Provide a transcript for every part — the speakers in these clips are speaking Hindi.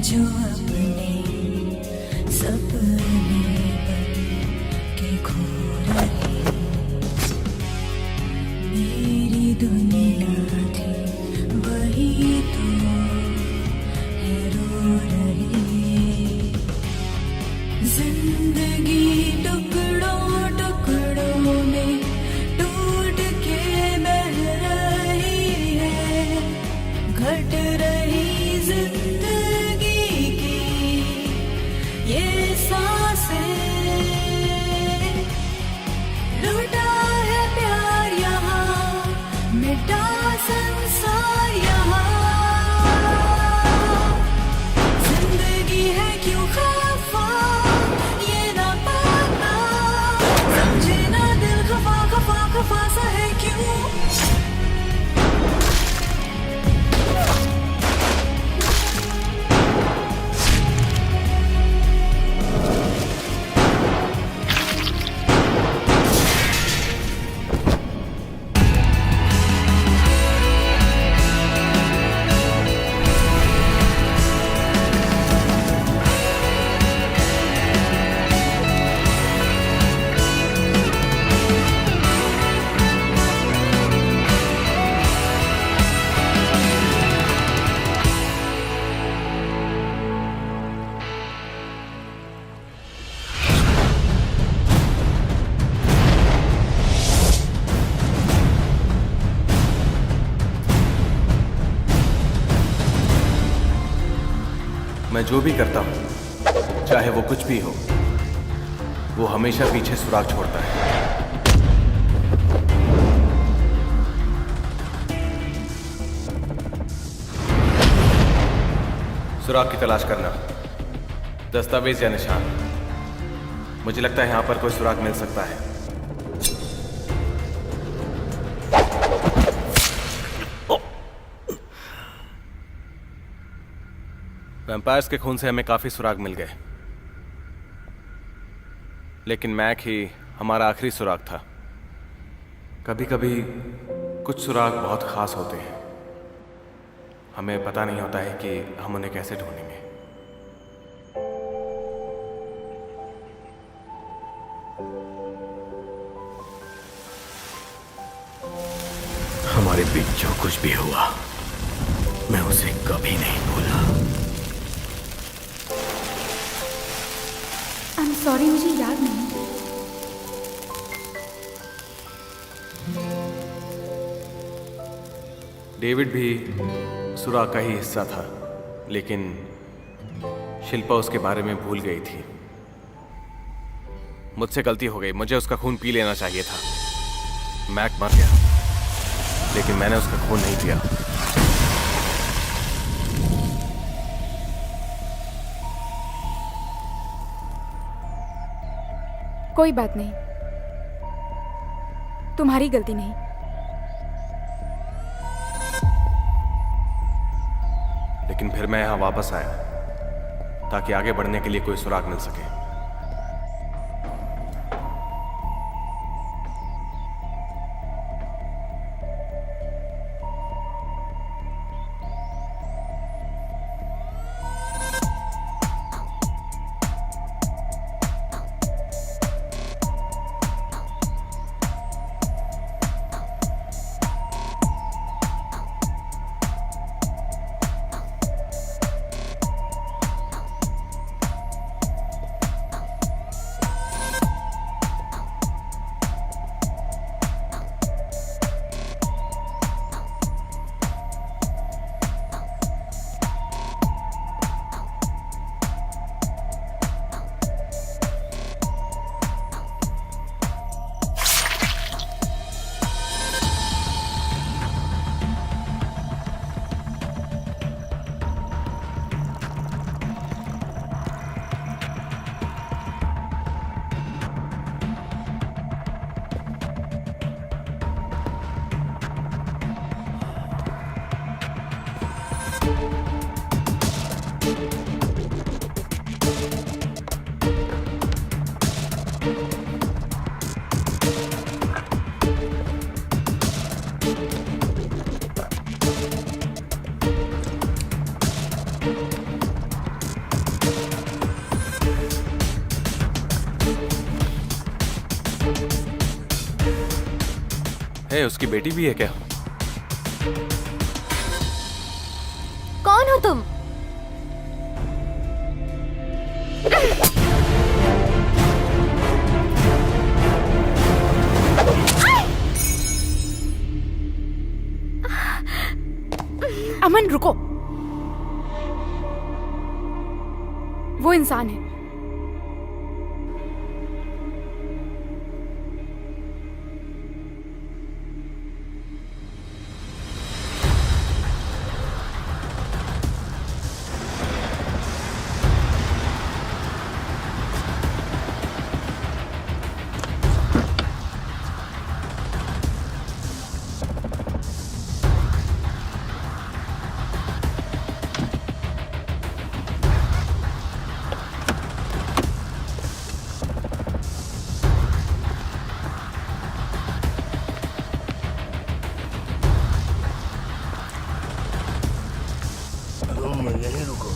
जो अपने सपने बन के खो रहे, मेरी दुनिया थी वही तो है रो रही। जिंदगी टुकड़ों टुकड़ों में टूट के बह रही है, घट रही जिंदगी की ये सांसें। लूटा है प्यार यहाँ, मिटा संसार यहाँ, जिंदगी है क्यों खफा ये ना पाना, समझे ना दिल खफा खफा खफा सा है क्यों। मैं जो भी करता हूं, चाहे वो कुछ भी हो, वो हमेशा पीछे सुराग छोड़ता है। सुराग की तलाश करना, दस्तावेज या निशान। मुझे लगता है यहां पर कोई सुराग मिल सकता है। वैम्पायर्स के खून से हमें काफी सुराग मिल गए, लेकिन मैक ही हमारा आखिरी सुराग था। कभी कभी कुछ सुराग बहुत खास होते हैं, हमें पता नहीं होता है कि हम उन्हें कैसे ढूंढेंगे। हमारे बीच जो कुछ भी हुआ, मैं उसे कभी नहीं भूला। सॉरी, मुझे याद नहीं। डेविड भी सुराग का ही हिस्सा था, लेकिन शिल्पा उसके बारे में भूल गई थी। मुझसे गलती हो गई, मुझे उसका खून पी लेना चाहिए था। मैक मर गया, लेकिन मैंने उसका खून नहीं पिया। कोई बात नहीं, तुम्हारी गलती नहीं। लेकिन फिर मैं यहां वापस आया ताकि आगे बढ़ने के लिए कोई सुराग मिल सके। उसकी बेटी भी है क्या? कौन हो तुम? अमन रुको, वो इंसान है। तुम यहीं रुको।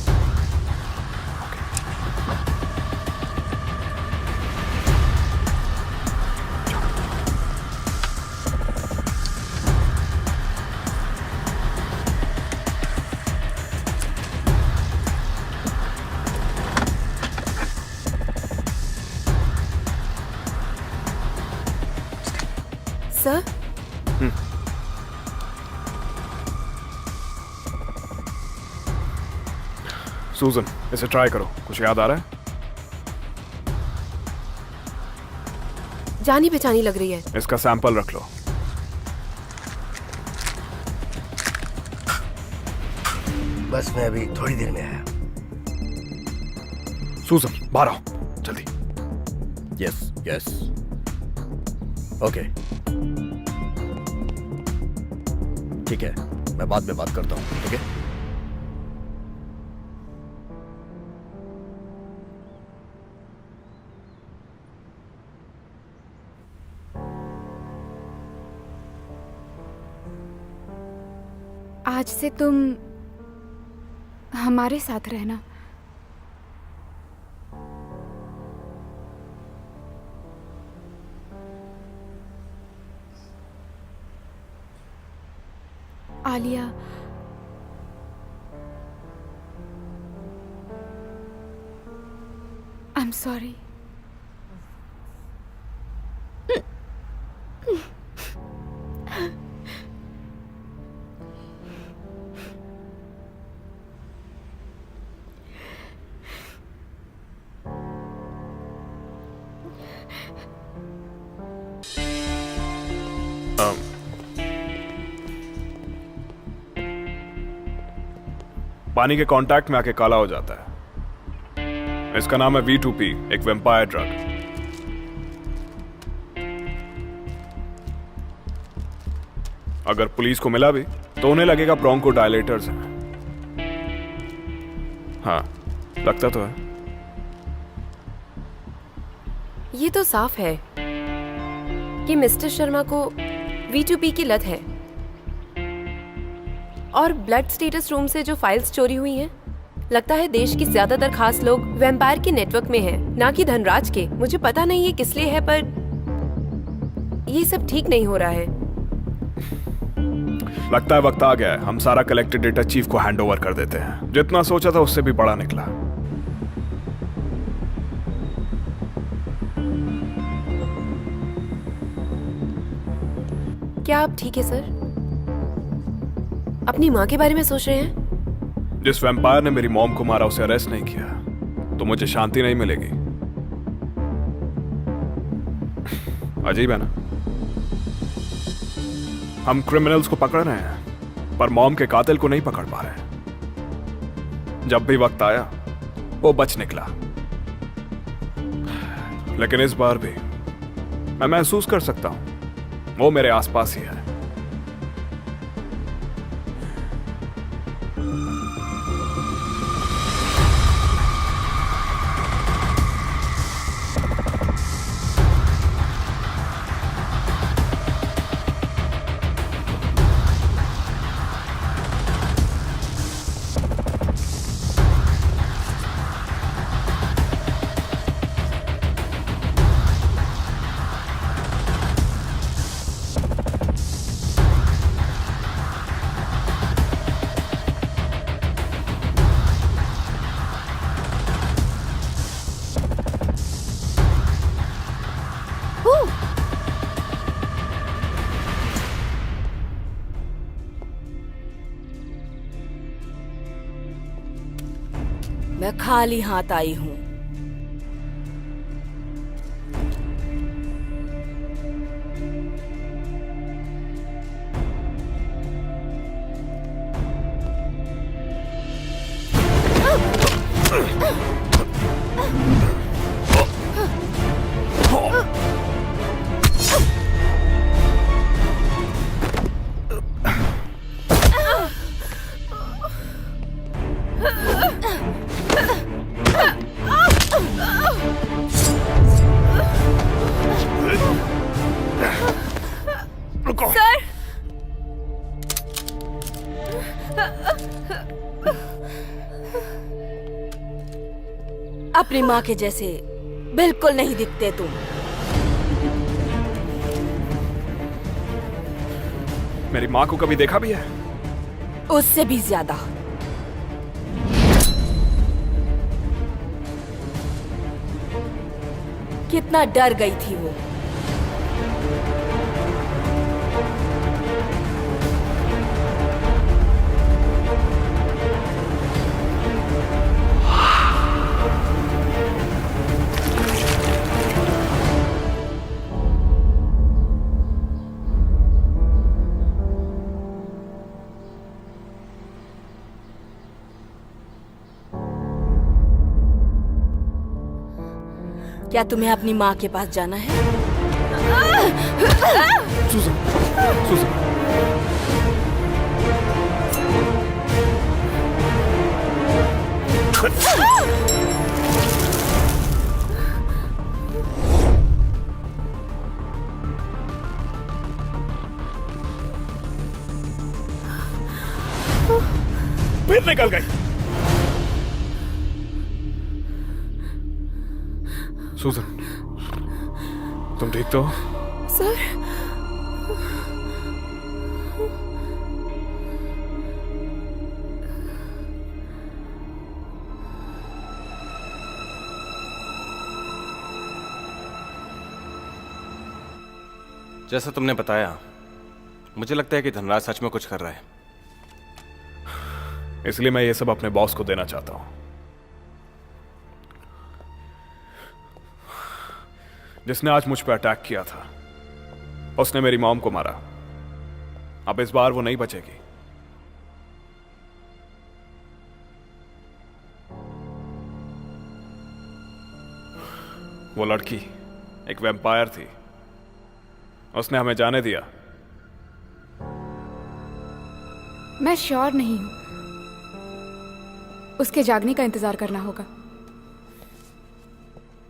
सर, सूजन, इसे ट्राई करो। कुछ याद आ रहा है? जानी पहचानी लग रही है। इसका सैंपल रख लो। बस मैं अभी थोड़ी देर में आया। सूजन, बाहर आओ जल्दी। यस यस, ओके ठीक है, मैं बाद में बात करता हूँ। ठीक है। आज से तुम हमारे साथ रहना। Alia, I am sorry. पानी के कांटेक्ट में आके काला हो जाता है। इसका नाम है V2P, एक वेम्पायर ड्रग। अगर पुलिस को मिला भी तो उन्हें लगेगा ब्रोंकोडायलेटर्स हैं। हाँ, लगता तो है। ये तो साफ है कि मिस्टर शर्मा को V2P की लत है। और ब्लड स्टेटस रूम से जो फाइल्स चोरी हुई हैं, लगता है देश की ज्यादातर खास लोग वैम्पायर के नेटवर्क में हैं, ना कि धनराज के। मुझे पता नहीं ये किस लिए है, पर ये सब ठीक नहीं हो रहा है। लगता है वक्त आ गया है, हम सारा कलेक्टेड डेटा चीफ को हैंड ओवर कर देते हैं। जितना सोचा था उससे भी बड़ा निकला। क्या आप ठीक है सर? अपनी माँ के बारे में सोच रहे हैं? जिस वैम्पायर ने मेरी मॉम को मारा उसे अरेस्ट नहीं किया तो मुझे शांति नहीं मिलेगी। अजीब है ना, हम क्रिमिनल्स को पकड़ रहे हैं पर मॉम के कातिल को नहीं पकड़ पा रहे। जब भी वक्त आया वो बच निकला, लेकिन इस बार भी मैं महसूस कर सकता हूं वो मेरे आसपास ही है। मैं खाली हाथ आई हूँ। रुको। अपनी माँ के जैसे बिल्कुल नहीं दिखते तुम। मेरी माँ को कभी देखा भी है? उससे भी ज्यादा। कितना डर गई थी वो। क्या तुम्हें अपनी माँ के पास जाना है? सुजन, सुजन। फिर निकल गई। सुजन, तुम ठीक तो हो? सर, जैसा तुमने बताया, मुझे लगता है कि धनराज सच में कुछ कर रहा है। इसलिए मैं ये सब अपने बॉस को देना चाहता हूं, जिसने आज मुझ पर अटैक किया था। उसने मेरी मॉम को मारा। अब इस बार वो नहीं बचेगी। वो लड़की एक वैम्पायर थी। उसने हमें जाने दिया। मैं श्योर नहीं हूं। उसके जागने का इंतजार करना होगा।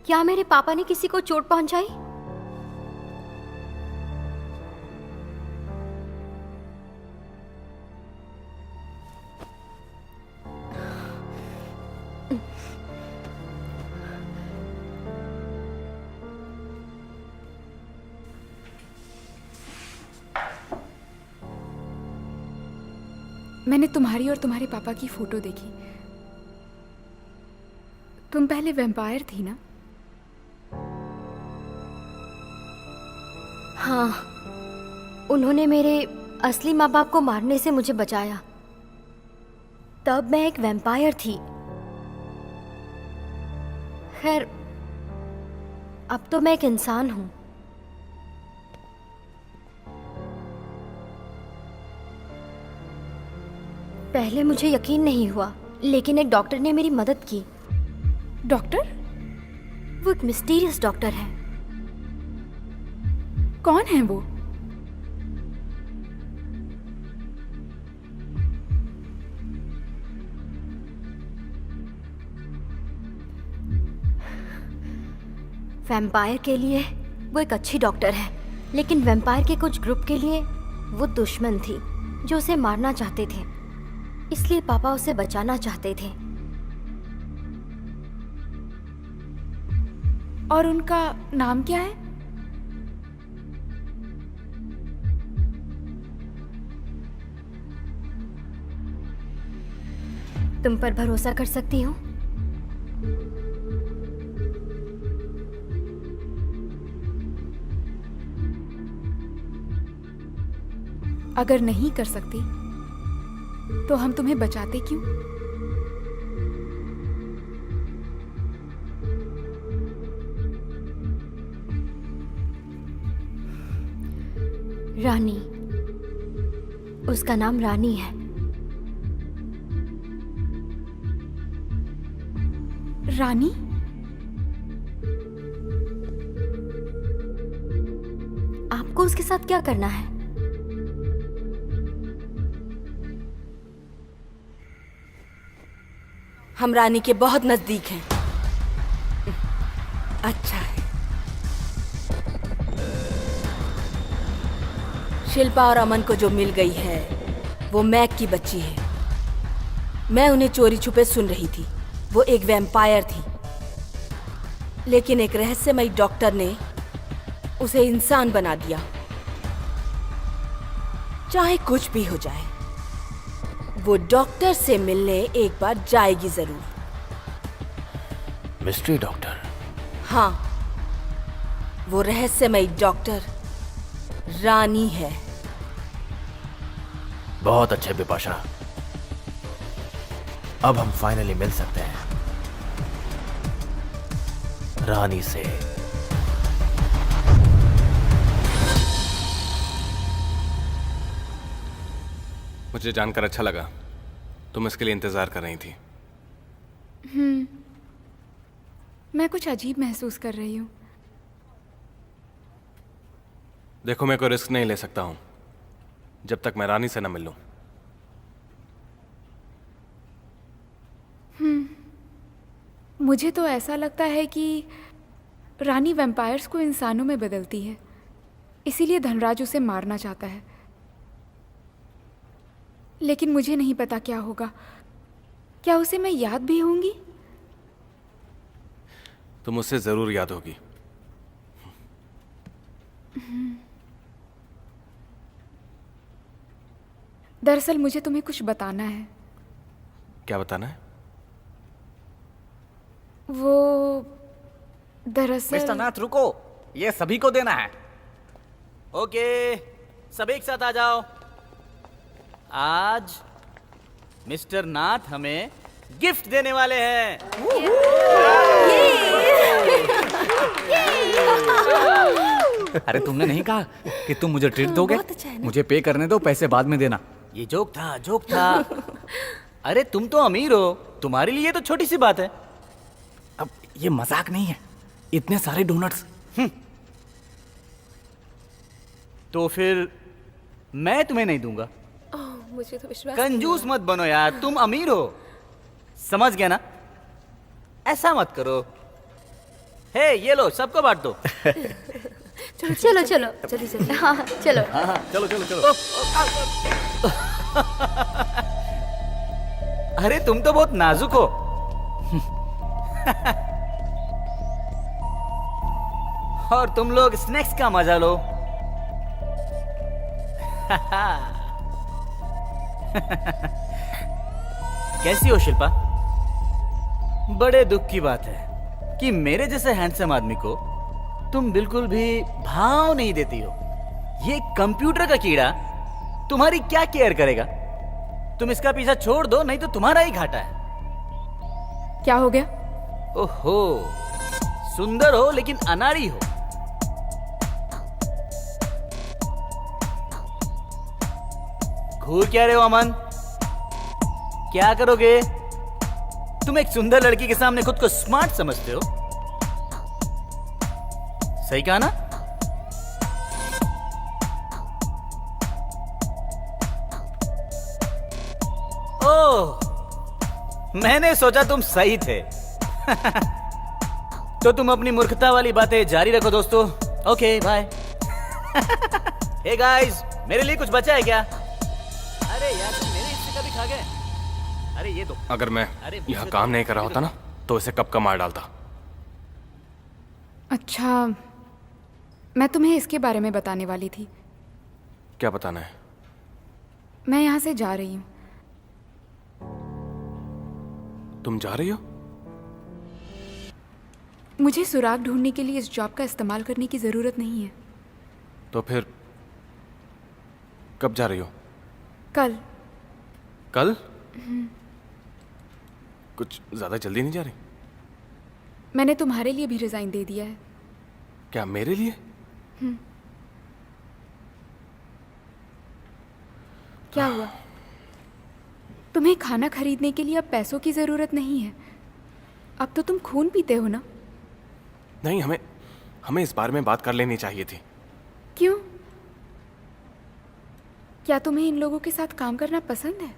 क्या मेरे पापा ने किसी को चोट पहुंचाई? मैंने तुम्हारी और तुम्हारे पापा की फोटो देखी। तुम पहले वैम्पायर थी ना? हाँ, उन्होंने मेरे असली माँ बाप को मारने से मुझे बचाया। तब मैं एक वैम्पायर थी। खैर, अब तो मैं एक इंसान हूं। पहले मुझे यकीन नहीं हुआ, लेकिन एक डॉक्टर ने मेरी मदद की। डॉक्टर? वो एक मिस्टीरियस डॉक्टर है। कौन है वो? वैम्पायर के लिए वो एक अच्छी डॉक्टर है, लेकिन वैम्पायर के कुछ ग्रुप के लिए वो दुश्मन थी जो उसे मारना चाहते थे। इसलिए पापा उसे बचाना चाहते थे। और उनका नाम क्या है? तुम पर भरोसा कर सकती हूँ? अगर नहीं कर सकती तो हम तुम्हें बचाते क्यों? रानी। उसका नाम रानी है। रानी? आपको उसके साथ क्या करना है? हम रानी के बहुत नजदीक हैं। अच्छा है। शिल्पा और अमन को जो मिल गई है वो मैक की बच्ची है। मैं उन्हें चोरी छुपे सुन रही थी। वो एक वैम्पायर थी, लेकिन एक रहस्यमयी डॉक्टर ने उसे इंसान बना दिया। चाहे कुछ भी हो जाए, वो डॉक्टर से मिलने एक बार जाएगी जरूर। Mystery doctor? हाँ, वो रहस्यमयी डॉक्टर रानी है। बहुत अच्छे बिपाशा, अब हम फाइनली मिल सकते हैं रानी से। मुझे जानकर अच्छा लगा तुम इसके लिए इंतजार कर रही थी। मैं कुछ अजीब महसूस कर रही हूँ। देखो, मैं कोई रिस्क नहीं ले सकता हूं जब तक मैं रानी से न मिलूं। मुझे तो ऐसा लगता है कि रानी वैम्पायर्स को इंसानों में बदलती है, इसीलिए धनराज उसे मारना चाहता है। लेकिन मुझे नहीं पता क्या होगा। क्या उसे मैं याद भी होंगी? तुम उससे जरूर याद होगी। दरअसल मुझे तुम्हें कुछ बताना है। क्या बताना है? वो दरअसल मिस्टर नाथ रुको, ये सभी को देना है। ओके, सभी एक साथ आ जाओ। आज मिस्टर नाथ हमें गिफ्ट देने वाले हैं। अरे तुमने नहीं कहा कि तुम मुझे ट्रीट दोगे? मुझे पे करने दो, पैसे बाद में देना। ये जोक था, जोक था। अरे तुम तो अमीर हो, तुम्हारे लिए तो छोटी सी बात है। अब ये मजाक नहीं है, इतने सारे डोनट्स। तो फिर मैं तुम्हें नहीं दूंगा। मुझे तो विश्वास कंजूस मत बनो यार, तुम अमीर हो, समझ गया ना? ऐसा मत करो। हे, ये लो, सबको बांट दो। चलो चलो जल्दी जल्दी। हाँ चलो। हाँ, चलो चलो चलो। अरे तुम तो बहुत नाजुक हो। और तुम लोग स्नैक्स का मजा लो। कैसी हो शिल्पा? बड़े दुख की बात है कि मेरे जैसे हैंडसम आदमी को तुम बिल्कुल भी भाव नहीं देती हो। ये कंप्यूटर का कीड़ा तुम्हारी क्या केयर करेगा? तुम इसका पीछा छोड़ दो, नहीं तो तुम्हारा ही घाटा है। क्या हो गया? ओहो, सुंदर हो लेकिन अनाड़ी हो। घूर क्या रहे हो अमन? क्या करोगे? तुम एक सुंदर लड़की के सामने खुद को स्मार्ट समझते हो। सही कहा ना? ओह, मैंने सोचा तुम सही थे। तो तुम अपनी मूर्खता वाली बातें जारी रखो दोस्तों। Okay bye. हे गाइस, मेरे लिए कुछ बचा है क्या? अरे यार, तुम मेरे हिस्से का भी खा गए। अरे ये दो। अगर मैं यहाँ काम नहीं कर रहा होता ना, तो इसे कब का मार डालता। अच्छा, मैं तुम्हें इसके बारे में बताने वाली थी। क्या बताना है? मैं यहाँ से जा रही हूँ। तुम जा रही हो? मुझे सुराग ढूंढने के लिए इस जॉब का इस्तेमाल करने की ज़रूरत नहीं है। तो फिर कब जा रही हो? कल। कल? कुछ ज्यादा जल्दी नहीं जा रही? मैंने तुम्हारे लिए भी रिजाइन दे दिया है। क्या मेरे लिए? क्या हुआ? तुम्हें खाना खरीदने के लिए अब पैसों की ज़रूरत नहीं है। अब तो तुम खून पीते हो ना? नहीं, हमें हमें इस बारे में बात कर लेनी चाहिए थी। क्यों? क्या तुम्हें इन लोगों के साथ काम करना पसंद है?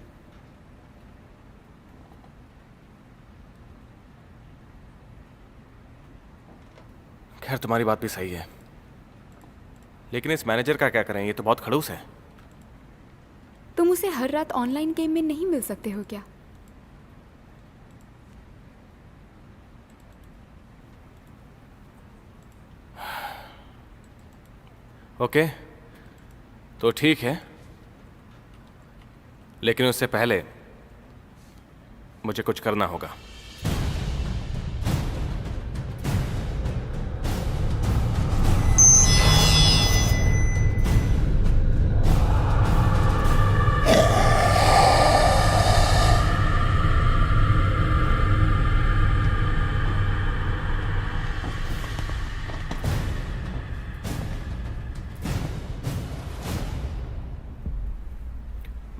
खैर, तुम्हारी बात भी सही है, लेकिन इस मैनेजर का क्या करें? ये तो बहुत खड़ूस है। तुम उसे हर रात ऑनलाइन गेम में नहीं मिल सकते हो क्या? ओके, तो ठीक है, लेकिन उससे पहले मुझे कुछ करना होगा।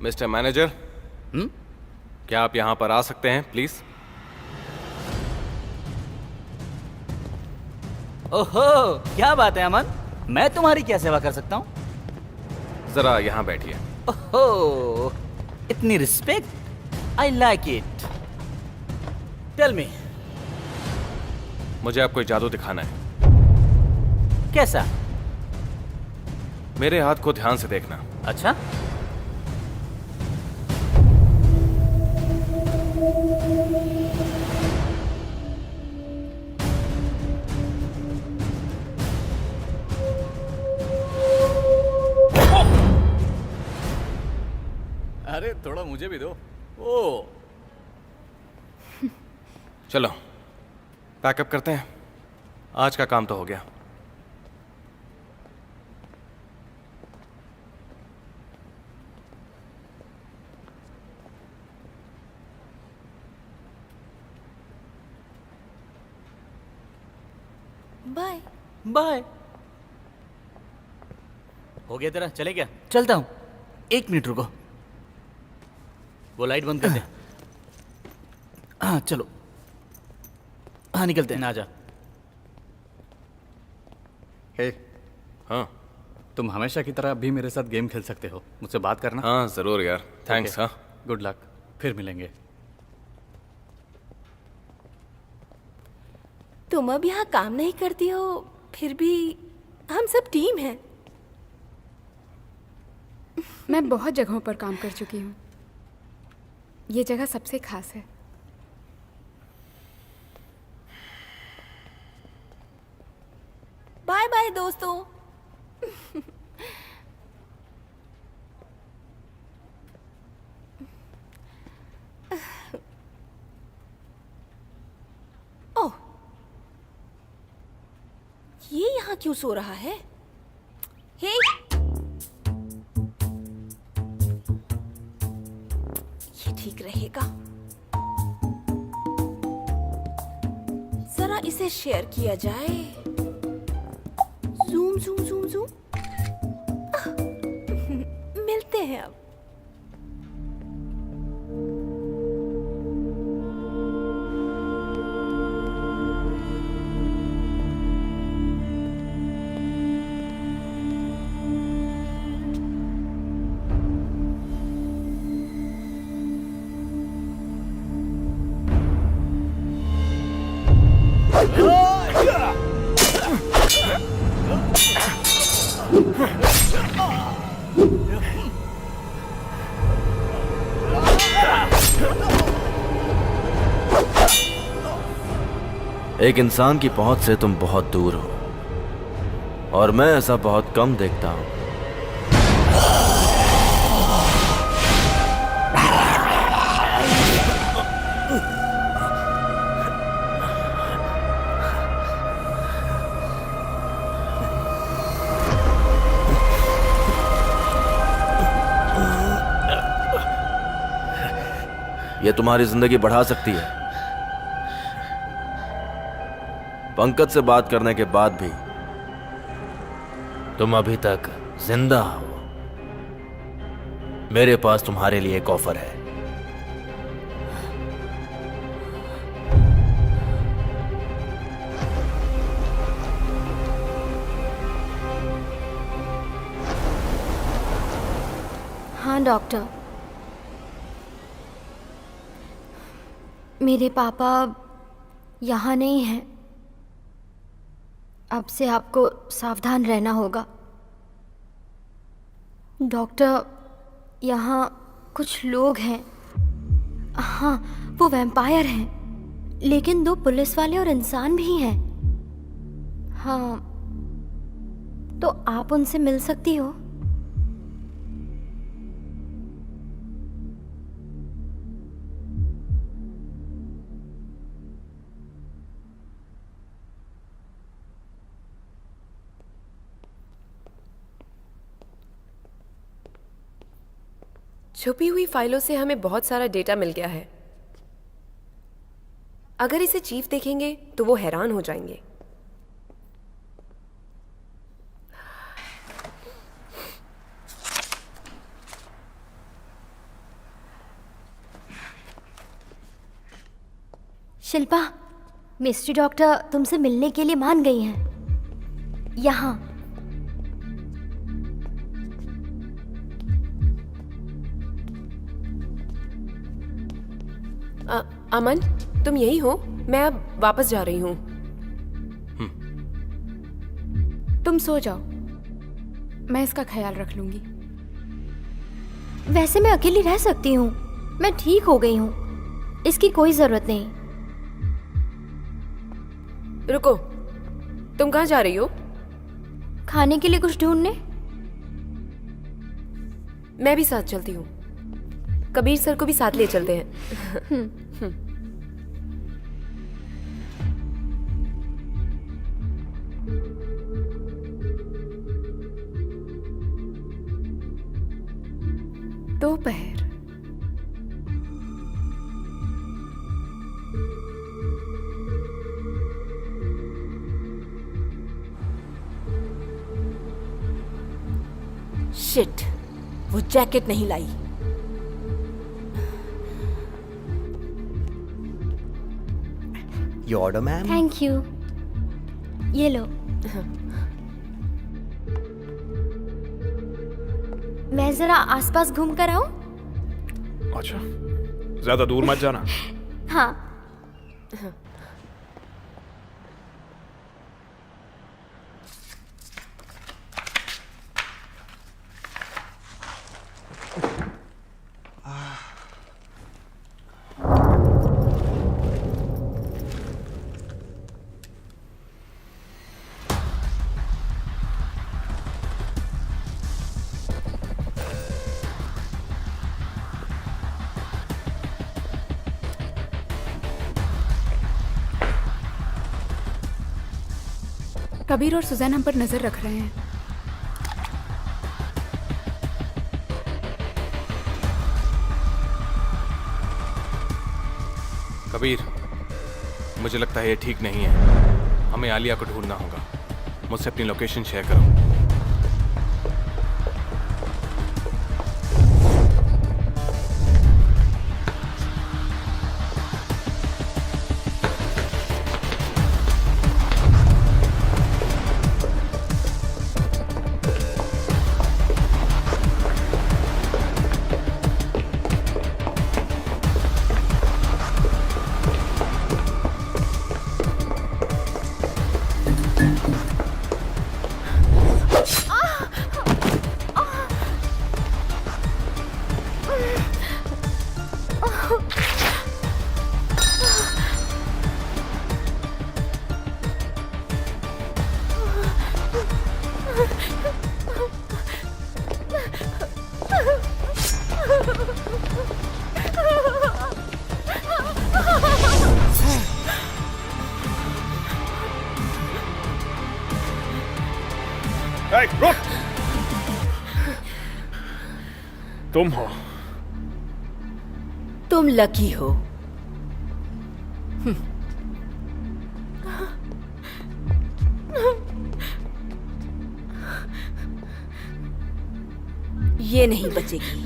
मिस्टर मैनेजर, क्या आप यहां पर आ सकते हैं प्लीज? ओहो, क्या बात है अमन, मैं तुम्हारी क्या सेवा कर सकता हूँ? जरा यहां बैठिए। ओहो, इतनी respect, I like it. Tell me. मुझे आप कोई जादू दिखाना है। कैसा? मेरे हाथ को ध्यान से देखना। अच्छा, अरे थोड़ा मुझे भी दो। ओ, चलो पैकअप करते हैं, आज का काम तो हो गया। बाय। बाय। हो गया तेरा, चले क्या? चलता हूँ, 1 मिनट रुको, वो लाइट बंद कर दे। हाँ चलो, हाँ निकलते हैं। ना जा। हे, हाँ तुम हमेशा की तरह भी मेरे साथ गेम खेल सकते हो, मुझसे बात करना। हाँ जरूर यार, थैंक्स। हाँ गुड लक, फिर मिलेंगे। तुम अब यहाँ काम नहीं करती हो, फिर भी हम सब टीम हैं। मैं बहुत जगहों पर काम कर चुकी हूँ, ये जगह सबसे खास है। बाय बाय दोस्तों। ओह, ये यहाँ क्यों सो रहा है? हे, ये ठीक रहेगा। जरा इसे शेयर किया जाए। Zoom zoom zoom zoom. मिलते हैं अब। एक इंसान की पहुंच से तुम बहुत दूर हो, और मैं ऐसा बहुत कम देखता हूं। यह तुम्हारी जिंदगी बढ़ा सकती है। पंकज से बात करने के बाद भी तुम अभी तक जिंदा हो। मेरे पास तुम्हारे लिए एक ऑफर है। हाँ डॉक्टर, मेरे पापा यहाँ नहीं हैं। अब से आपको सावधान रहना होगा। डॉक्टर, यहाँ कुछ लोग हैं। हाँ, वो वैम्पायर हैं, लेकिन 2 पुलिस वाले और इंसान भी हैं। हाँ, तो आप उनसे मिल सकती हो? छुपी हुई फाइलों से हमें बहुत सारा डेटा मिल गया है। अगर इसे चीफ देखेंगे तो वो हैरान हो जाएंगे। शिल्पा, मिस्ट्री डॉक्टर तुमसे मिलने के लिए मान गई हैं। यहाँ अमन, तुम यही हो? मैं अब वापस जा रही हूँ। तुम सो जाओ, मैं इसका ख्याल रख लूंगी। वैसे मैं अकेली रह सकती हूँ। मैं ठीक हो गई हूँ, इसकी कोई जरूरत नहीं। रुको, तुम कहाँ जा रही हो? खाने के लिए कुछ ढूंढने। मैं भी साथ चलती हूँ। कबीर सर को भी साथ ले चलते हैं। दोपहर। शिट, वो जैकेट नहीं लाई। Your order ma'am. Thank you. ये लो। मैं जरा आसपास घूम कर आऊं? अच्छा, ज्यादा दूर मत जाना। हाँ। कबीर और सुजैन हम पर नजर रख रहे हैं। कबीर, मुझे लगता है ये ठीक नहीं है। हमें आलिया को ढूंढना होगा। मुझसे अपनी लोकेशन शेयर करो। Hey, रुक! तुम हो। तुम लकी हो। ये नहीं बचेगी।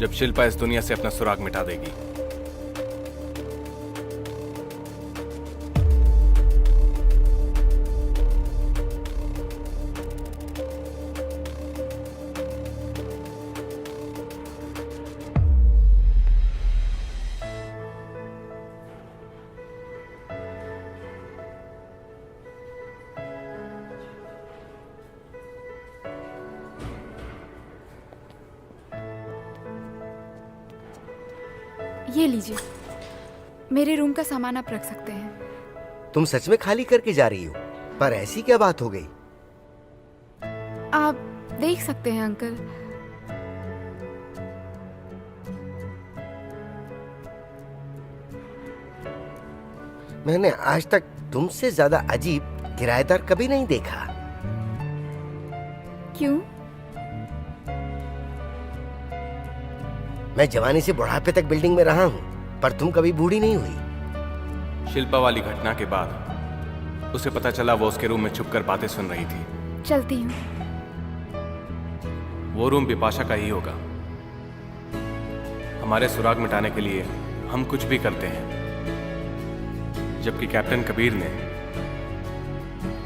जब शिल्पा इस दुनिया से अपना सुराग मिटा देगी। ये लीजिए, मेरे रूम का सामान आप रख सकते हैं। तुम सच में खाली करके जा रही हो? पर ऐसी क्या बात हो गई? आप देख सकते हैं अंकल। मैंने आज तक तुमसे ज्यादा अजीब किराएदार कभी नहीं देखा। क्यों? मैं जवानी से बुढ़ापे तक बिल्डिंग में रहा हूँ, पर तुम कभी बूढ़ी नहीं हुई। शिल्पा वाली घटना के बाद उसे पता चला वो उसके रूम में छुपकर बातें सुन रही थी। चलती हूँ। वो रूम बिपाशा का ही होगा। हमारे सुराग मिटाने के लिए हम कुछ भी करते हैं, जबकि कैप्टन कबीर ने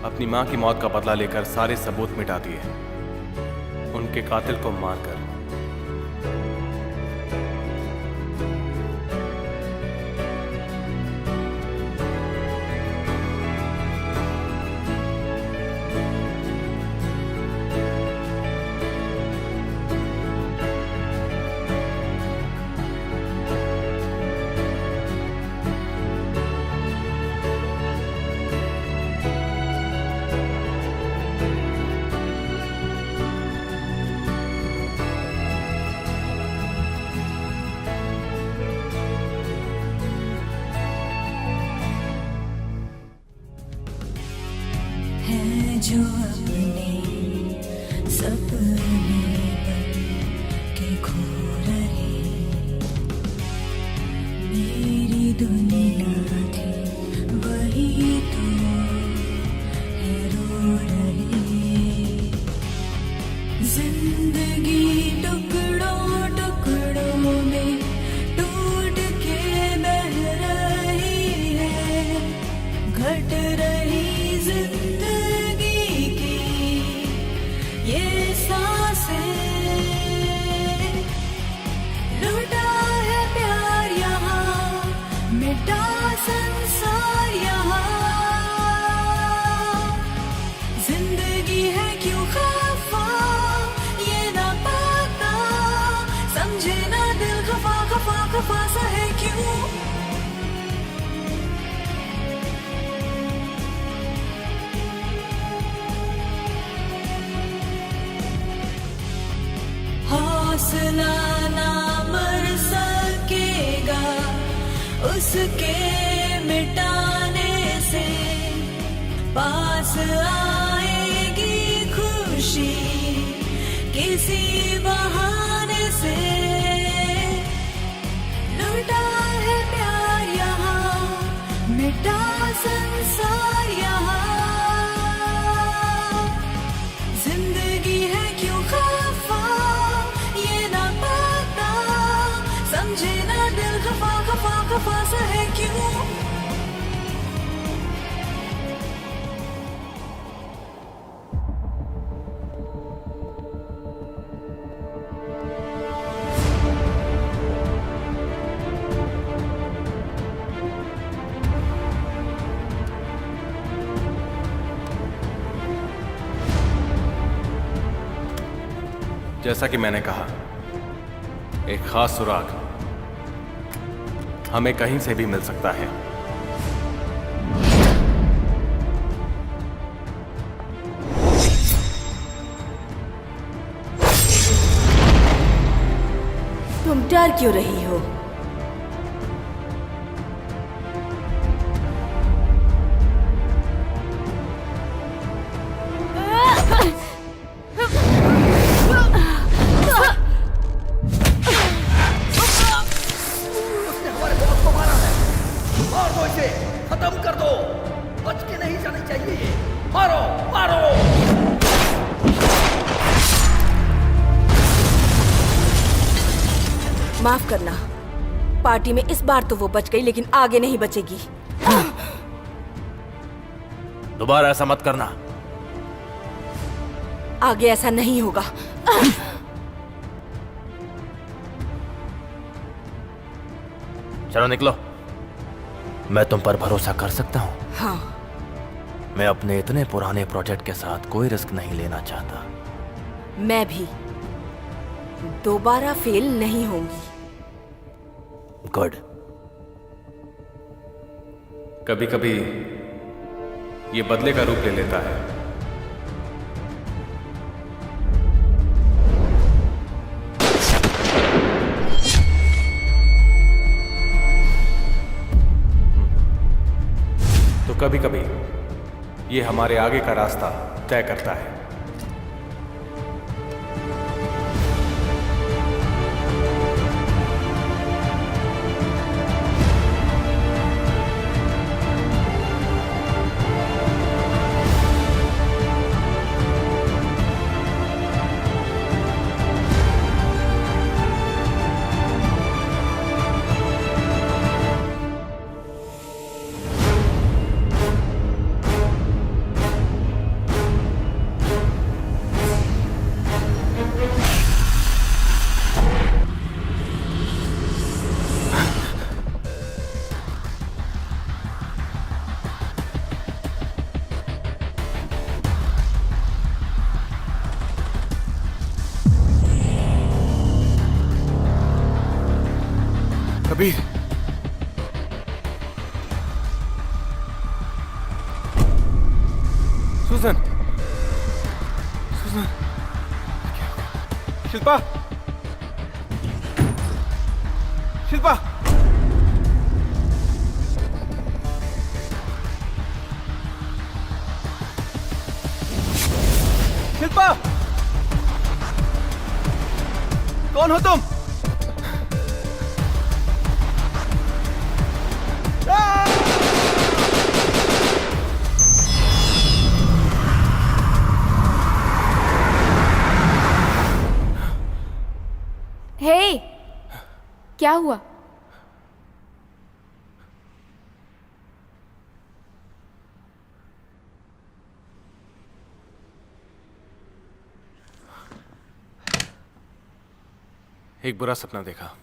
अपनी मां की मौत का बदला लेकर सारे सबूत मिटा दिए, उनके कातिल को मारकर। जो अपने सपने बन के खो रहे, मेरी दुनिया थी वही तो है रो रहे। जिंदगी टुकड़ों टुकड़ों में टूट के बह रही है, घट रही ये सांसें। लूटा है प्यार यहाँ, मिटा संसार यहाँ। जिंदगी है क्यों खफा, ये ना पता। समझे ना दिल खफा खफा खफा सा है क्यों। हौसला ना मर सकेगा उसके मिटाने से, पास आएगी खुशी किसी बहाने से। लूटा है प्यार यहाँ, मिटा संसार यहाँ। जिंदगी है क्यों खफा, ये ना पता। समझे ना दिल खफा खफा खफा सा है क्यों। जैसा कि मैंने कहा, एक खास सुराग हमें कहीं से भी मिल सकता है। तुम डर क्यों रही हो? खत्म कर दो, बच के नहीं जानी चाहिए। मारो मारो। माफ करना, पार्टी में इस बार तो वो बच गई, लेकिन आगे नहीं बचेगी। दोबारा ऐसा मत करना। आगे ऐसा नहीं होगा। चलो निकलो। मैं तुम पर भरोसा कर सकता हूँ। हाँ। मैं अपने इतने पुराने प्रोजेक्ट के साथ कोई रिस्क नहीं लेना चाहता। मैं भी दोबारा फेल नहीं होंगी। गुड। कभी कभी ये बदले का रूप ले लेता है। तो कभी कभी ये हमारे आगे का रास्ता तय करता है। कबीर, सुजन, सुजन, शिल्पा, शिल्पा, शिल्पा, कौन हो तुम? हे, क्या हुआ? एक बुरा सपना देखा।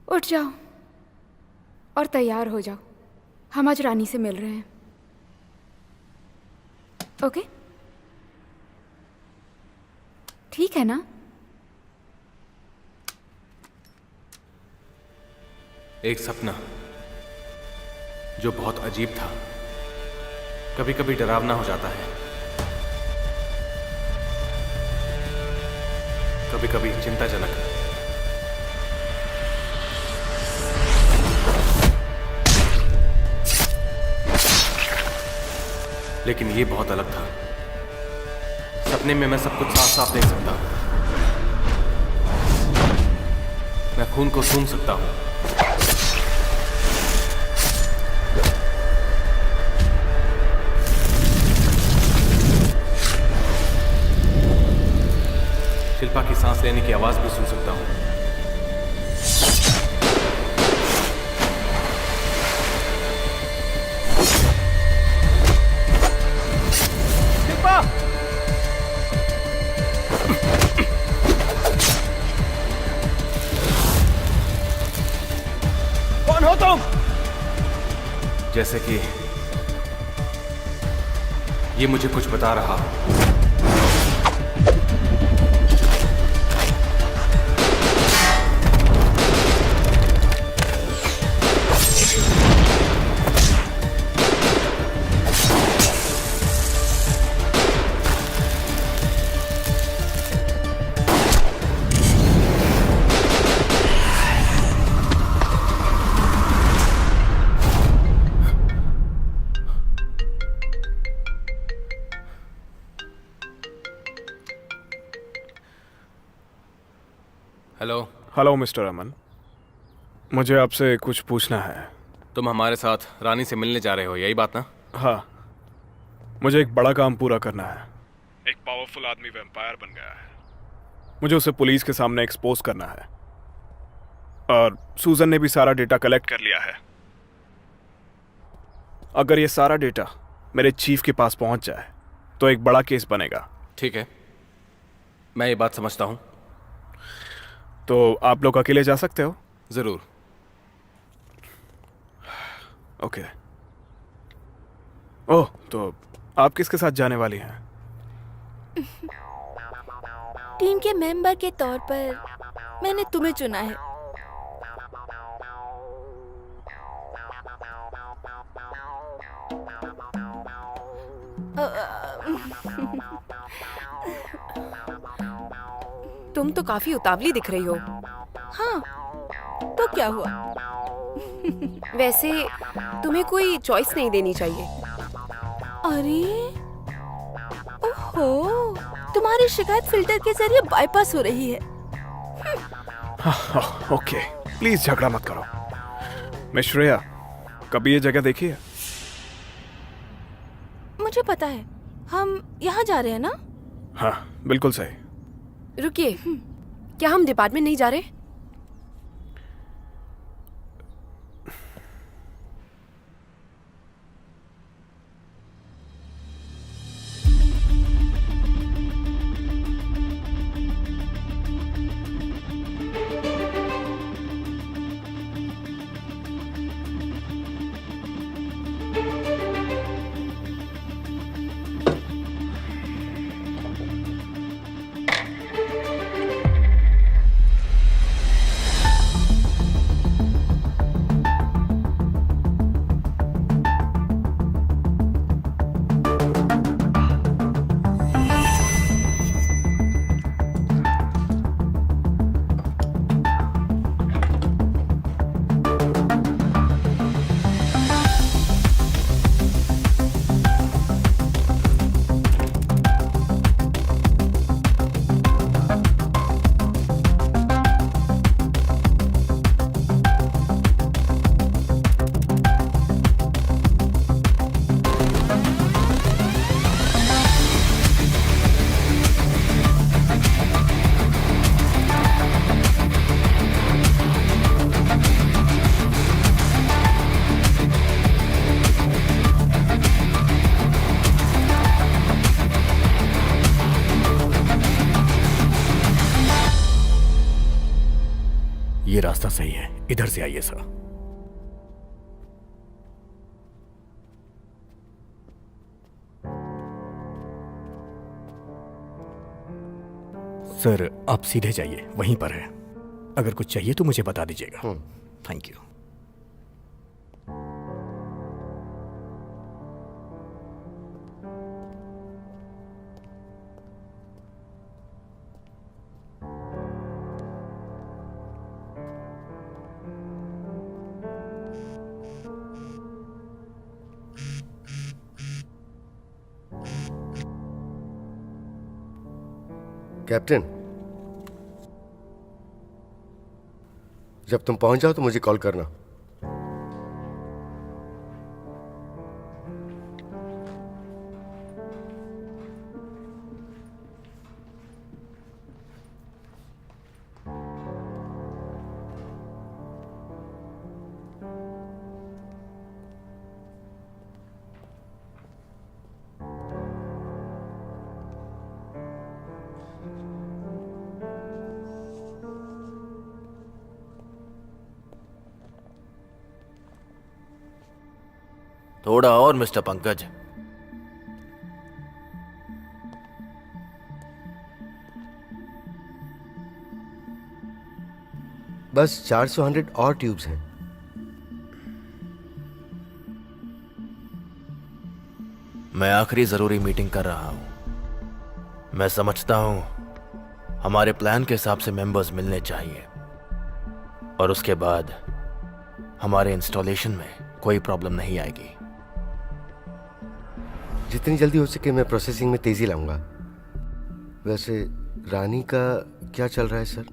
उठ जाओ और तैयार हो जाओ। हम आज रानी से मिल रहे हैं। ओके? ठीक है ना? एक सपना जो बहुत अजीब था, कभी कभी डरावना हो जाता है, कभी कभी चिंताजनक। लेकिन ये बहुत अलग था। सपने में मैं सब कुछ साफ साफ देख सकता हूं। मैं खून को सूंघ सकता हूं। शिल्पा की सांस लेने की आवाज भी सुन सकता हूं। शिल्पा! कौन हो तुम? जैसे कि ये मुझे कुछ बता रहा हो। हेलो। हेलो मिस्टर अमन, मुझे आपसे कुछ पूछना है। तुम हमारे साथ रानी से मिलने जा रहे हो, यही बात ना? हाँ, मुझे एक बड़ा काम पूरा करना है। एक पावरफुल आदमी वैम्पायर बन गया है मुझे उसे पुलिस के सामने एक्सपोज करना है। और सूजन ने भी सारा डेटा कलेक्ट कर लिया है। अगर ये सारा डेटा मेरे चीफ के पास पहुंच जाए तो एक बड़ा केस बनेगा। ठीक है, मैं ये बात समझता हूँ। तो आप लोग अकेले जा सकते हो? जरूर। ओके। ओह, तो आप किसके साथ जाने वाली हैं? टीम के मेंबर के तौर पर मैंने तुम्हें चुना है। तुम तो काफी उतावली दिख रही हो। हाँ, तो क्या हुआ? वैसे तुम्हें कोई चॉइस नहीं देनी चाहिए। अरे ओहो, तुम्हारी शिकायत फिल्टर के जरिए बाईपास हो रही है। ओके, प्लीज झगड़ा मत करो। मैं श्रेया, कभी ये जगह देखी है? मुझे पता है, हम यहाँ जा रहे हैं ना? हाँ, बिल्कुल सही। रुकिए, क्या हम डिपार्टमेंट नहीं जा रहे? ये रास्ता सही है, इधर से आइए सर। सर, आप सीधे जाइए, वहीं पर है। अगर कुछ चाहिए तो मुझे बता दीजिएगा। Thank you. कैप्टन, जब तुम पहुंच जाओ तो मुझे कॉल करना। थोड़ा और मिस्टर पंकज। बस 400 और ट्यूब्स हैं। मैं आखिरी जरूरी मीटिंग कर रहा हूं। मैं समझता हूं हमारे प्लान के हिसाब से मेंबर्स मिलने चाहिए और उसके बाद हमारे इंस्टॉलेशन में कोई प्रॉब्लम नहीं आएगी। जितनी जल्दी हो सके मैं प्रोसेसिंग में तेजी लाऊंगा। वैसे रानी का क्या चल रहा है सर?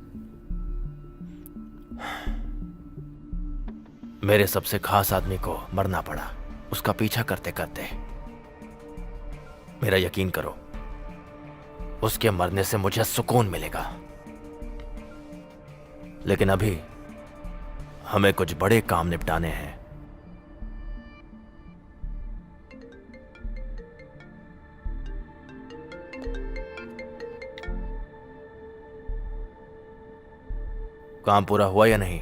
मेरे सबसे खास आदमी को मरना पड़ा उसका पीछा करते करते। मेरा यकीन करो, उसके मरने से मुझे सुकून मिलेगा। लेकिन अभी हमें कुछ बड़े काम निपटाने हैं। काम पूरा हुआ या नहीं?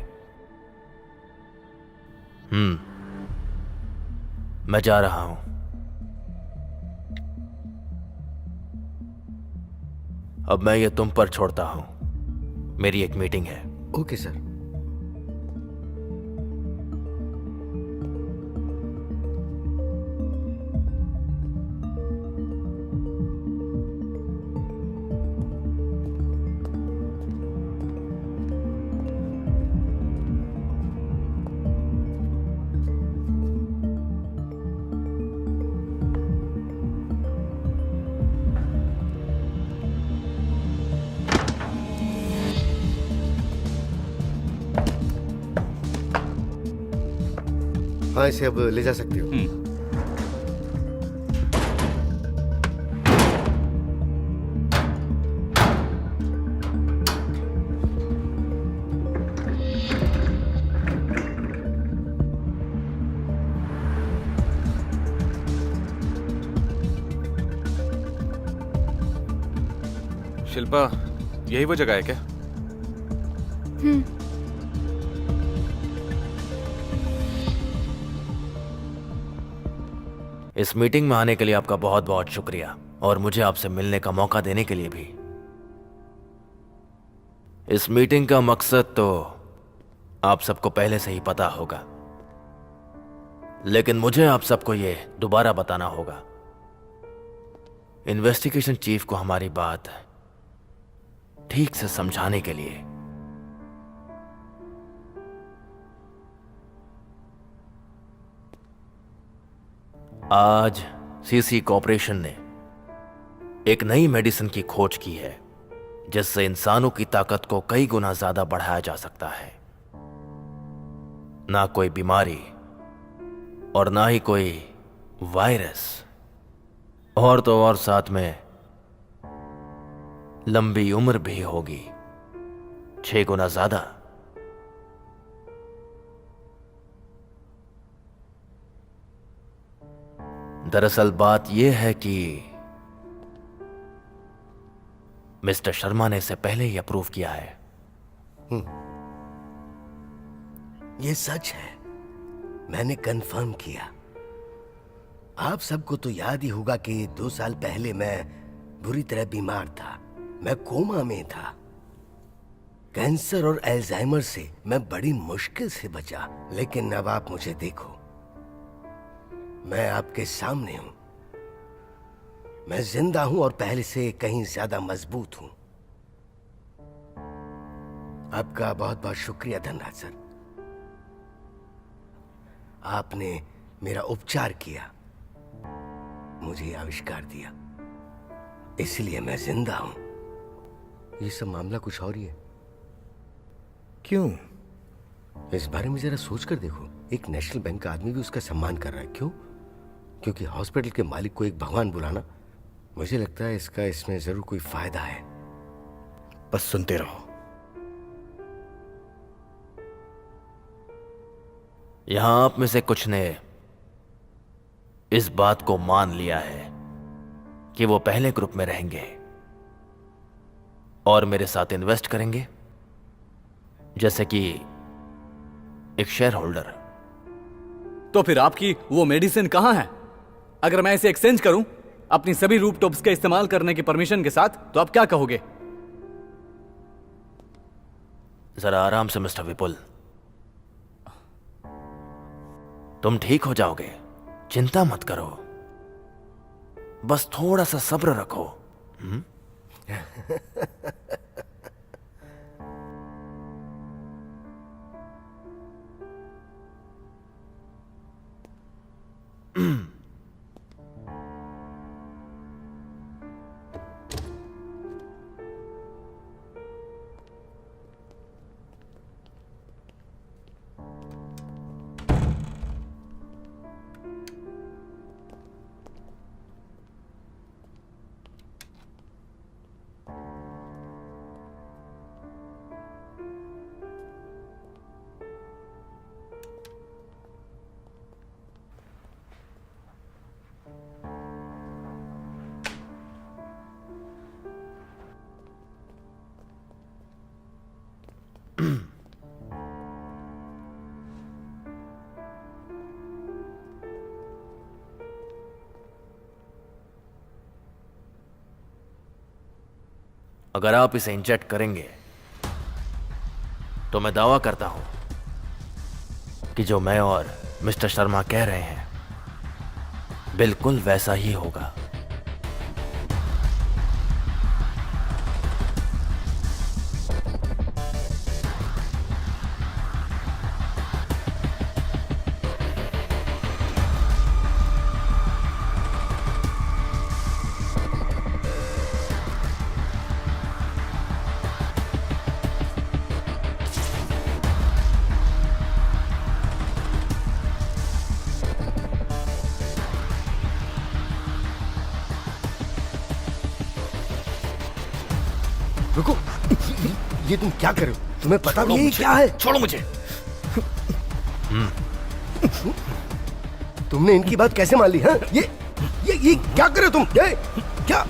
मैं जा रहा हूं। अब मैं ये तुम पर छोड़ता हूं। मेरी एक मीटिंग है। Okay sir. हाँ, इसे अब ले जा सकते हो। शिल्पा, यही वो जगह है क्या? इस मीटिंग में आने के लिए आपका बहुत बहुत शुक्रिया, और मुझे आपसे मिलने का मौका देने के लिए भी। इस मीटिंग का मकसद तो आप सबको पहले से ही पता होगा, लेकिन मुझे आप सबको यह दोबारा बताना होगा। इन्वेस्टिगेशन चीफ को हमारी बात ठीक से समझाने के लिए। आज सीसी कॉर्पोरेशन ने एक नई मेडिसिन की खोज की है, जिससे इंसानों की ताकत को कई गुना ज्यादा बढ़ाया जा सकता है। ना कोई बीमारी और ना ही कोई वायरस, और तो और साथ में लंबी उम्र भी होगी, 6 गुना ज्यादा। दरअसल बात यह है कि मिस्टर शर्मा ने इसे पहले ही अप्रूव किया है। ये सच है, मैंने कंफर्म किया। आप सबको तो याद ही होगा कि 2 साल पहले मैं बुरी तरह बीमार था। मैं कोमा में था। कैंसर और अल्जाइमर से मैं बड़ी मुश्किल से बचा, लेकिन अब आप मुझे देखो, मैं आपके सामने हूं। मैं जिंदा हूं और पहले से कहीं ज्यादा मजबूत हूं। आपका बहुत बहुत शुक्रिया धनराज सर। आपने मेरा उपचार किया, मुझे आविष्कार दिया, इसलिए मैं जिंदा हूं। ये सब मामला कुछ और ही है। क्यों? इस बारे में जरा सोच कर देखो। एक नेशनल बैंक का आदमी भी उसका सम्मान कर रहा है। क्यों? क्योंकि हॉस्पिटल के मालिक को एक भगवान बुलाना, मुझे लगता है इसका इसमें जरूर कोई फायदा है। बस सुनते रहो। यहां आप में से कुछ ने इस बात को मान लिया है कि वो पहले ग्रुप में रहेंगे और मेरे साथ इन्वेस्ट करेंगे, जैसे कि एक शेयर होल्डर। तो फिर आपकी वो मेडिसिन कहां है? अगर मैं इसे एक्सचेंज करूं अपनी सभी रूफटॉप्स का इस्तेमाल करने की परमिशन के साथ, तो आप क्या कहोगे? जरा आराम से मिस्टर विपुल, तुम ठीक हो जाओगे, चिंता मत करो, बस थोड़ा सा सब्र रखो। अगर आप इसे इंजेक्ट करेंगे तो मैं दावा करता हूं कि जो मैं और मिस्टर शर्मा कह रहे हैं बिल्कुल वैसा ही होगा। रुको, ये तुम क्या कर रहे हो? तुम्हें पता भी नहीं क्या है? छोड़ो मुझे। तुमने इनकी बात कैसे मान ली? हाँ? ये क्या कर रहे हो तुम? ये क्या?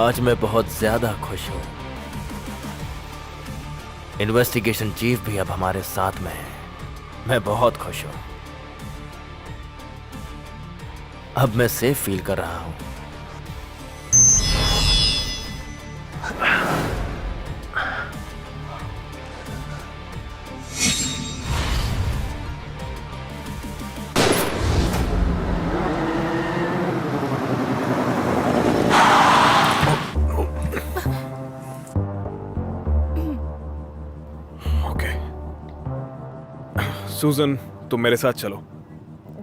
आज मैं बहुत ज्यादा खुश हूं। इन्वेस्टिगेशन चीफ भी अब हमारे साथ में है। मैं बहुत खुश हूं। अब मैं सेफ फील कर रहा हूं। सूजन, तुम मेरे साथ चलो।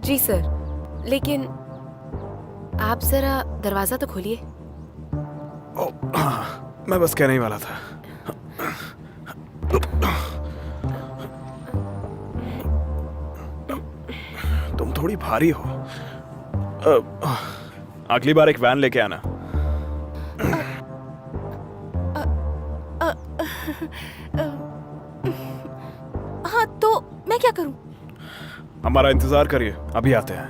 जी सर, लेकिन आप जरा दरवाजा तो खोलिए। मैं बस कहने ही वाला था। तुम थोड़ी भारी हो। अगली बार एक वैन लेके आना। हाँ, तो मैं क्या करूं? हमारा इंतजार करिए, अभी आते हैं।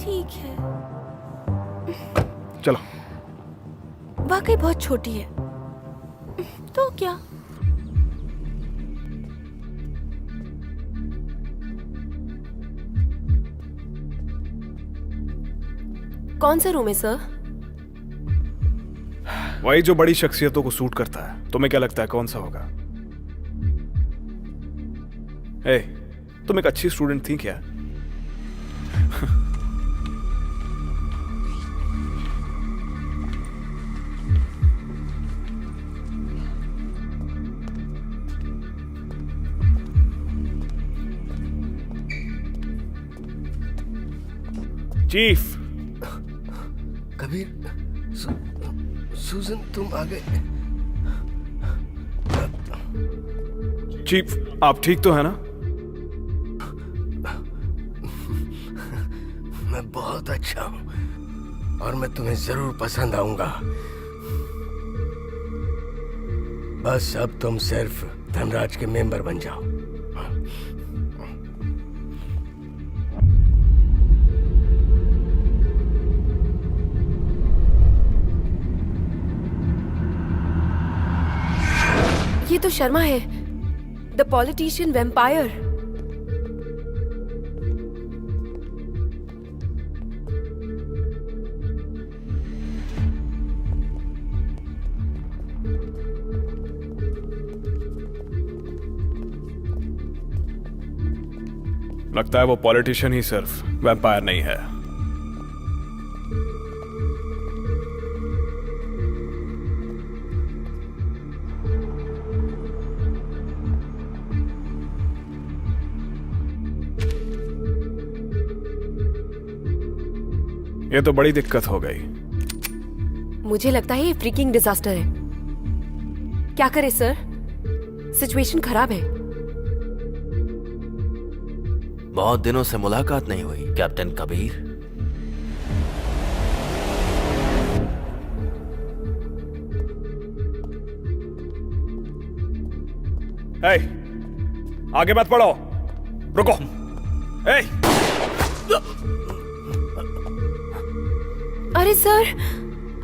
ठीक है। चलो। वाकई बहुत छोटी है। तो क्या? कौन सा रूम है सर? वही जो बड़ी शख्सियतों को सूट करता है। तुम्हें क्या लगता है कौन सा होगा? ए, तुम एक अच्छी स्टूडेंट थी क्या? चीफ। कबीर, सूजन, तुम आ गए। चीफ, आप ठीक तो है ना? मैं बहुत अच्छा हूं और मैं तुम्हें जरूर पसंद आऊंगा। बस अब तुम सिर्फ धनराज के मेंबर बन जाओ। ये तो शर्मा है, द पॉलिटिशियन वैम्पायर। लगता है वो पॉलिटिशियन ही सिर्फ वैम्पायर नहीं है। ये तो बड़ी दिक्कत हो गई। मुझे लगता है ये फ्रीकिंग डिजास्टर है। क्या करे सर, सिचुएशन खराब है। बहुत दिनों से मुलाकात नहीं हुई कैप्टन कबीर। हे, आगे मत बढ़ो, रुको। हे, अरे सर,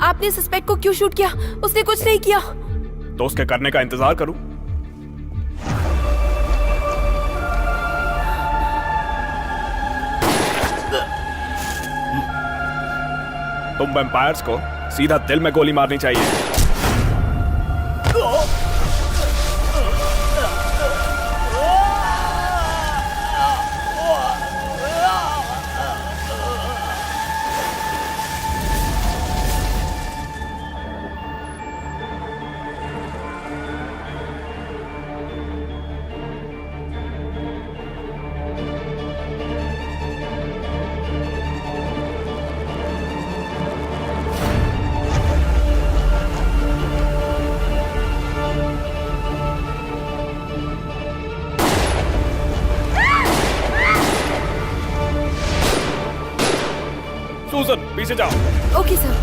आपने सस्पेक्ट को क्यों शूट किया? उसने कुछ नहीं किया। तो उसके करने का इंतजार करूं? तुम वैम्पायर्स को सीधा दिल में गोली मारनी चाहिए। सूजन, पीछे जाओ। Okay sir.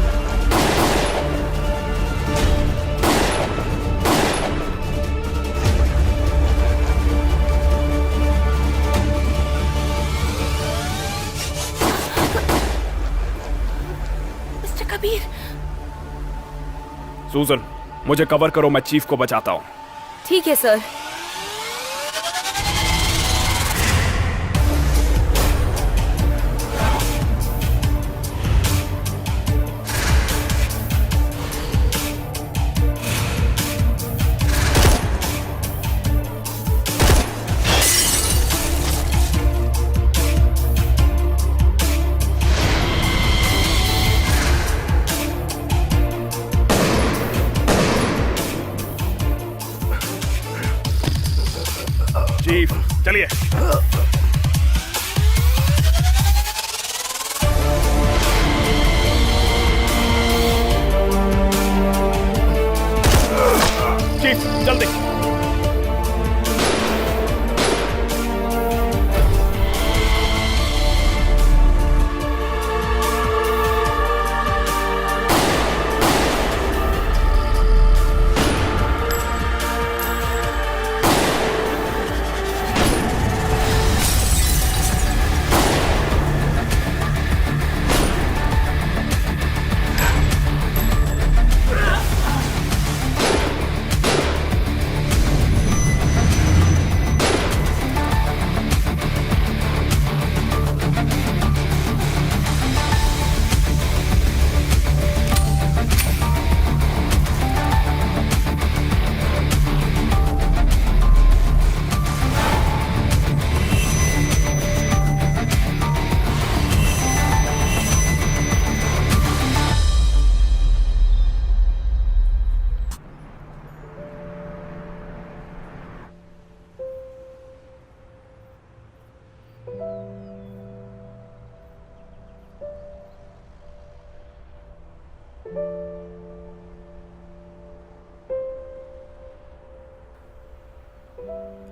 मिस्टर कबीर। सूजन, मुझे कवर करो, मैं चीफ को बचाता हूं। ठीक है सर। चीफ, चलिए। चीफ, जल्दी।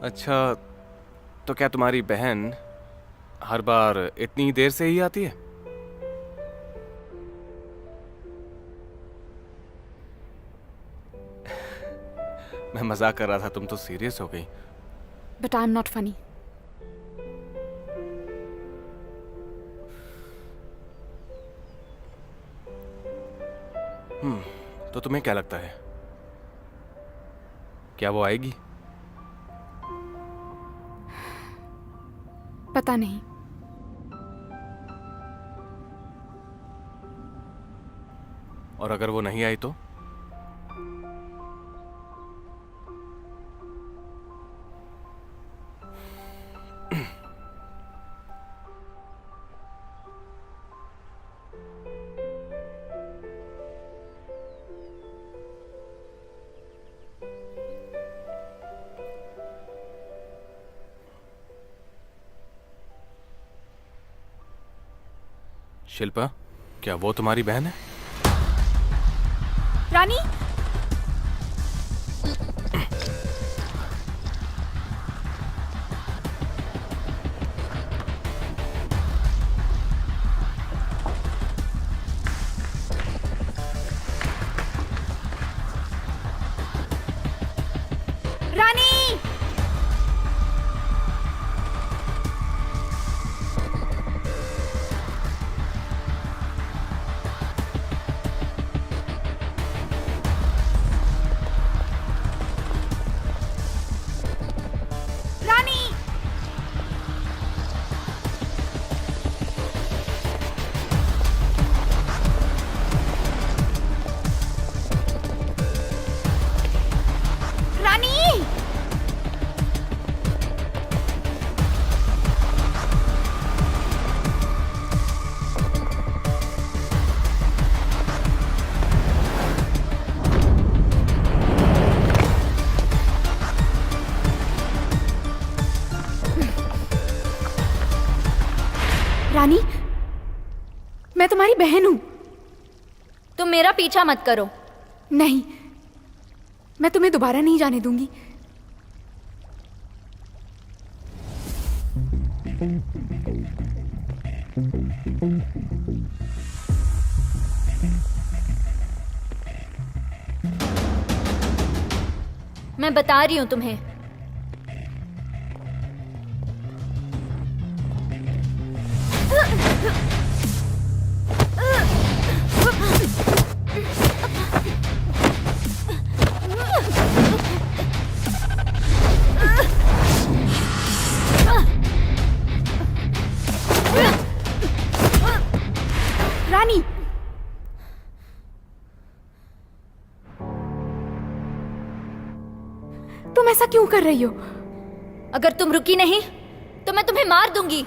अच्छा, तो क्या तुम्हारी बहन हर बार इतनी देर से ही आती है? मैं मजाक कर रहा था, तुम तो सीरियस हो गई। But I am not funny. तो तुम्हें क्या लगता है, क्या वो आएगी? पता नहीं। और अगर वो नहीं आई तो? शिल्पा, क्या वो तुम्हारी बहन है? रानी, रानी, रानी, रानी, रानी, मैं तुम्हारी बहन हूं। तुम मेरा पीछा मत करो। नहीं, मैं तुम्हें दोबारा नहीं जाने दूंगी। मैं बता रही हूं तुम्हें। रानी, तुम ऐसा क्यों कर रही हो? अगर तुम रुकी नहीं तो मैं तुम्हें मार दूंगी।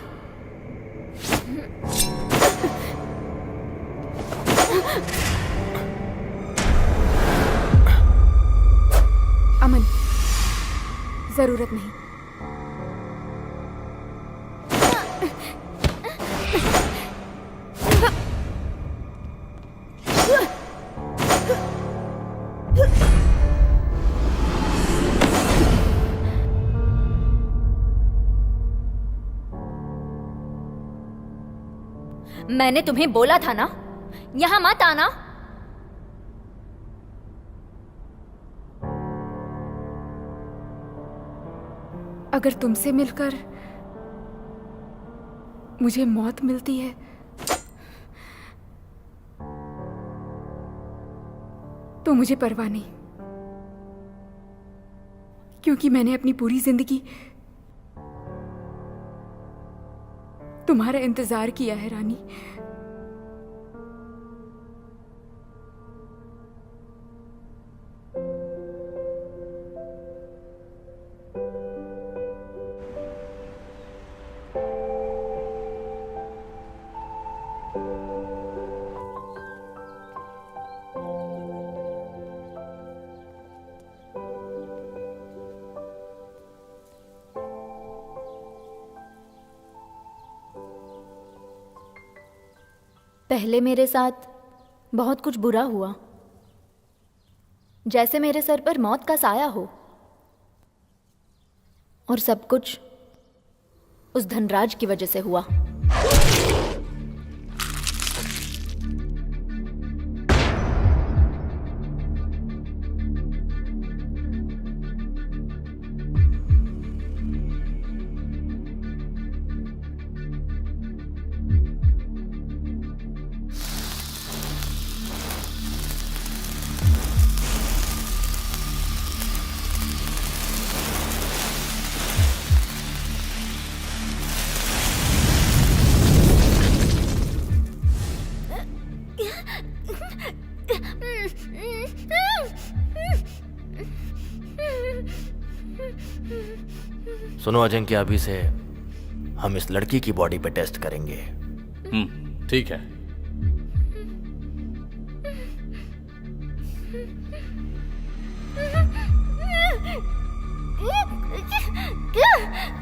अमन, जरूरत नहीं। मैंने तुम्हें बोला था ना, यहां मत आना। अगर तुमसे मिलकर मुझे मौत मिलती है तो मुझे परवाह नहीं, क्योंकि मैंने अपनी पूरी जिंदगी तुम्हारा इंतजार किया है रानी। पहले मेरे साथ बहुत कुछ बुरा हुआ, जैसे मेरे सर पर मौत का साया हो, और सब कुछ उस धनराज की वजह से हुआ। सुनो अजिंक्य, अभी से हम इस लड़की की बॉडी पे टेस्ट करेंगे। ठीक है।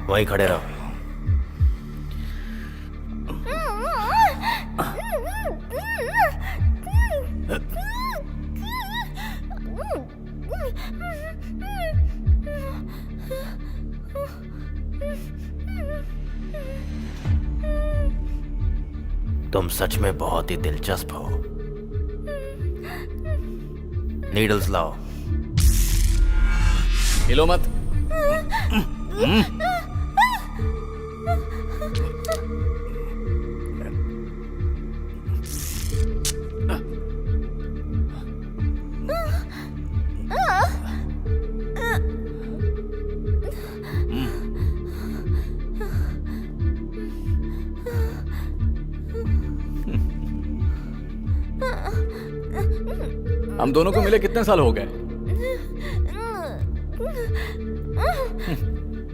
वहीं खड़े रहो। तुम सच में बहुत ही दिलचस्प हो। नीडल्स लाओ। हिलो मत। हम दोनों को मिले कितने साल हो गए?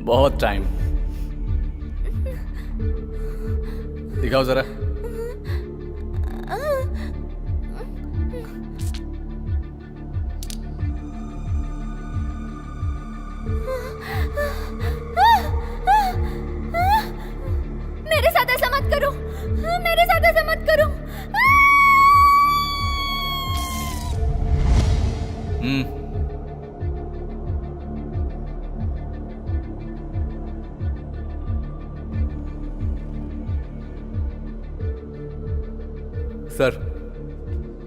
बहुत टाइम। दिखाओ जरा। मेरे साथ ऐसा मत करो, मेरे साथ ऐसा मत करो। सर,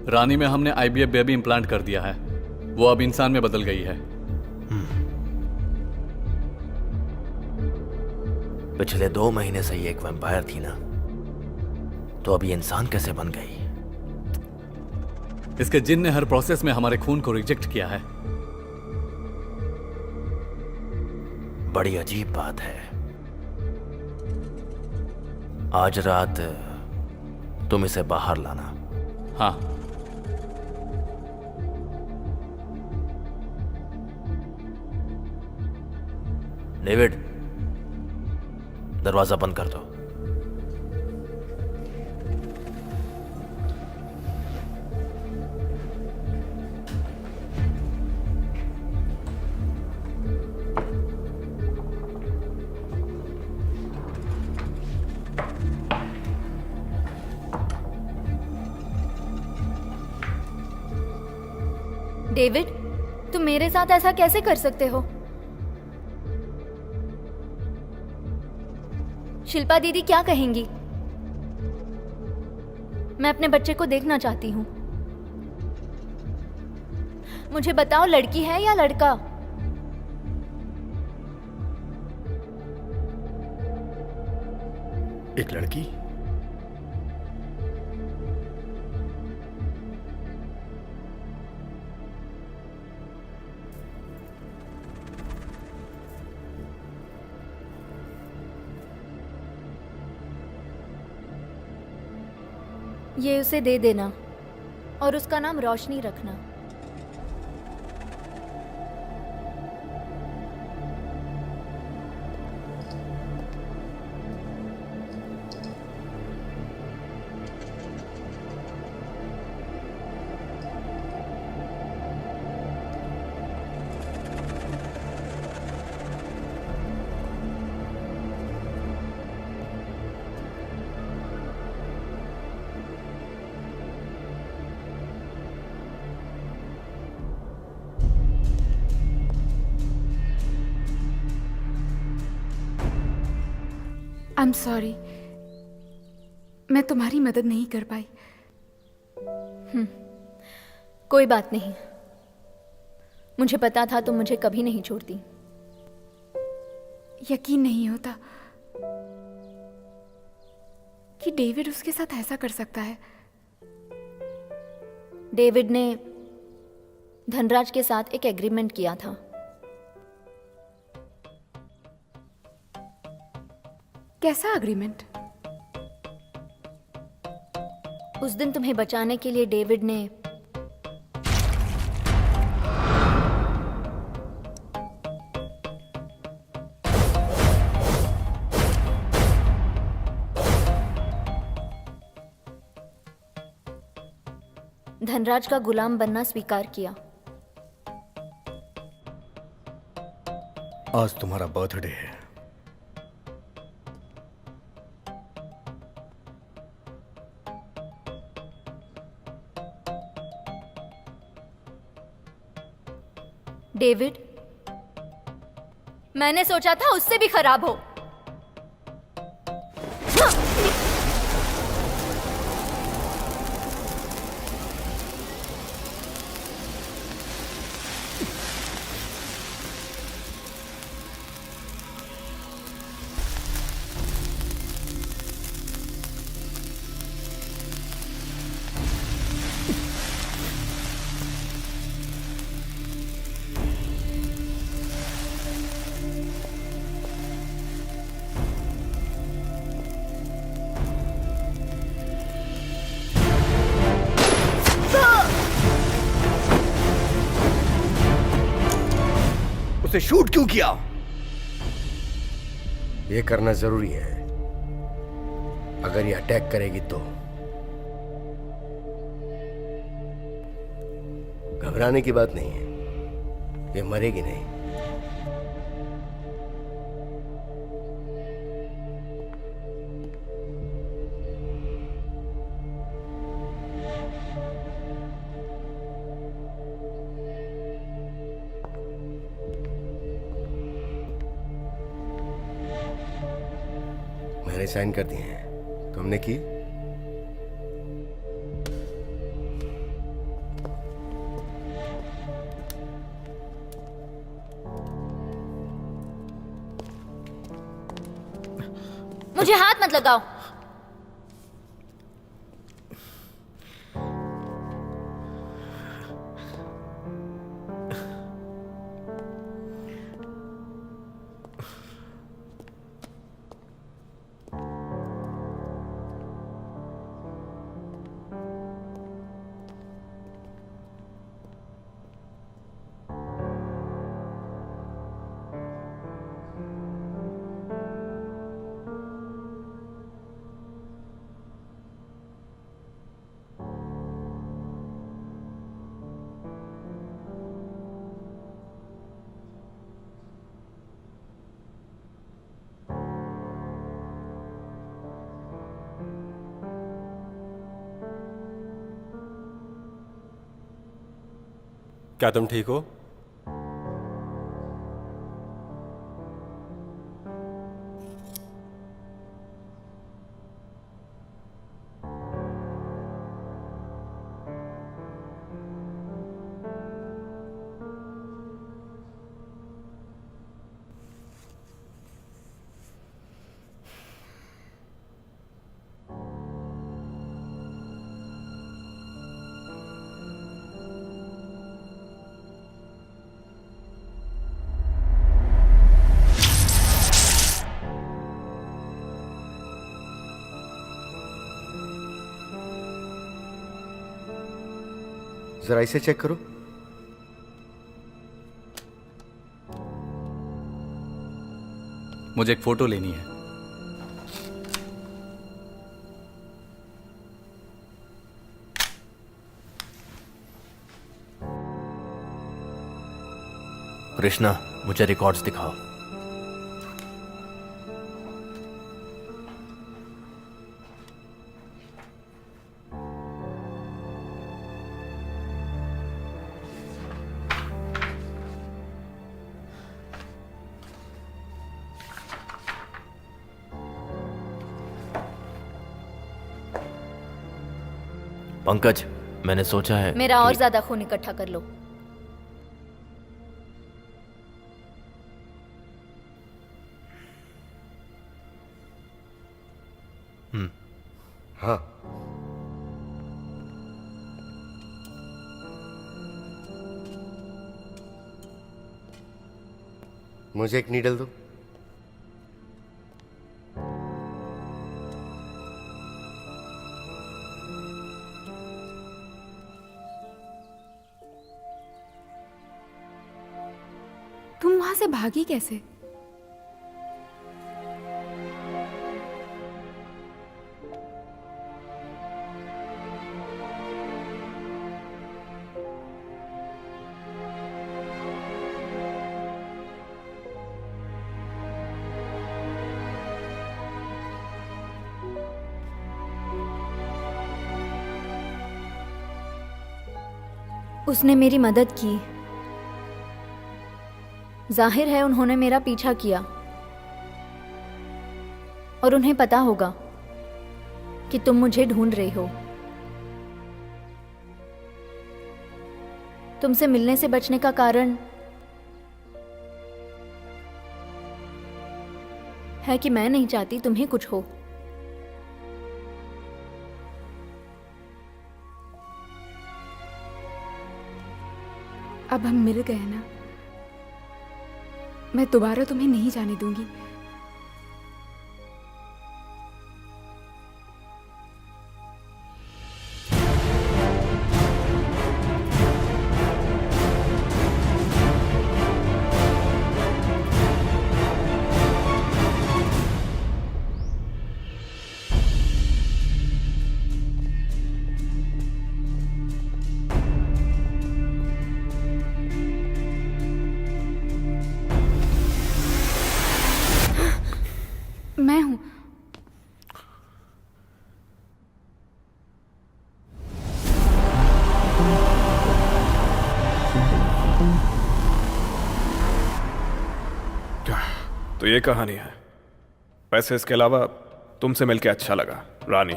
रानी में हमने IVF बेबी इम्प्लांट कर दिया है। वो अब इंसान में बदल गई है। पिछले 2 महीने से ये एक वैम्पायर थी ना, तो अब ये इंसान कैसे बन गई? इसके जिन ने हर प्रोसेस में हमारे खून को रिजेक्ट किया है। बड़ी अजीब बात है। आज रात तुम इसे बाहर लाना। हाँ। डेविड, दरवाजा बंद कर दो। डेविड, तुम मेरे साथ ऐसा कैसे कर सकते हो? शिल्पा दीदी क्या कहेंगी? मैं अपने बच्चे को देखना चाहती हूँ। मुझे बताओ, लड़की है या लड़का? एक लड़की। ये उसे दे देना और उसका नाम रोशनी रखना। आई एम सॉरी, मैं तुम्हारी मदद नहीं कर पाई। कोई बात नहीं, मुझे पता था तुम मुझे कभी नहीं छोड़ती। यकीन नहीं होता कि डेविड उसके साथ ऐसा कर सकता है। डेविड ने धनराज के साथ एक एग्रीमेंट किया था। कैसा एग्रीमेंट? उस दिन तुम्हें बचाने के लिए डेविड ने धनराज का गुलाम बनना स्वीकार किया। आज तुम्हारा बर्थडे है। डेविड, मैंने सोचा था उससे भी खराब हो। उसे शूट क्यों किया? ये करना जरूरी है। अगर ये अटैक करेगी तो घबराने की बात नहीं है, ये मरेगी नहीं। मैंने साइन कर दिए हैं, तुमने की? मुझे हाथ मत लगाओ। क्या तुम ठीक हो? जरा इसे चेक करो। मुझे एक फोटो लेनी है। कृष्णा, मुझे रिकॉर्ड्स दिखाओ। पंकज, मैंने सोचा है मेरा और ज्यादा खून इकट्ठा कर लो। हाँ, मुझे एक नीडल दो। तुम वहां से भागी कैसे? उसने मेरी मदद की। जाहिर है उन्होंने मेरा पीछा किया और उन्हें पता होगा कि तुम मुझे ढूंढ रहे हो। तुमसे मिलने से बचने का कारण है कि मैं नहीं चाहती तुम्हें कुछ हो। अब हम मिल गए ना, मैं दोबारा तुम्हें नहीं जाने दूंगी। तो ये कहानी है। वैसे इसके अलावा तुमसे मिलके अच्छा लगा रानी।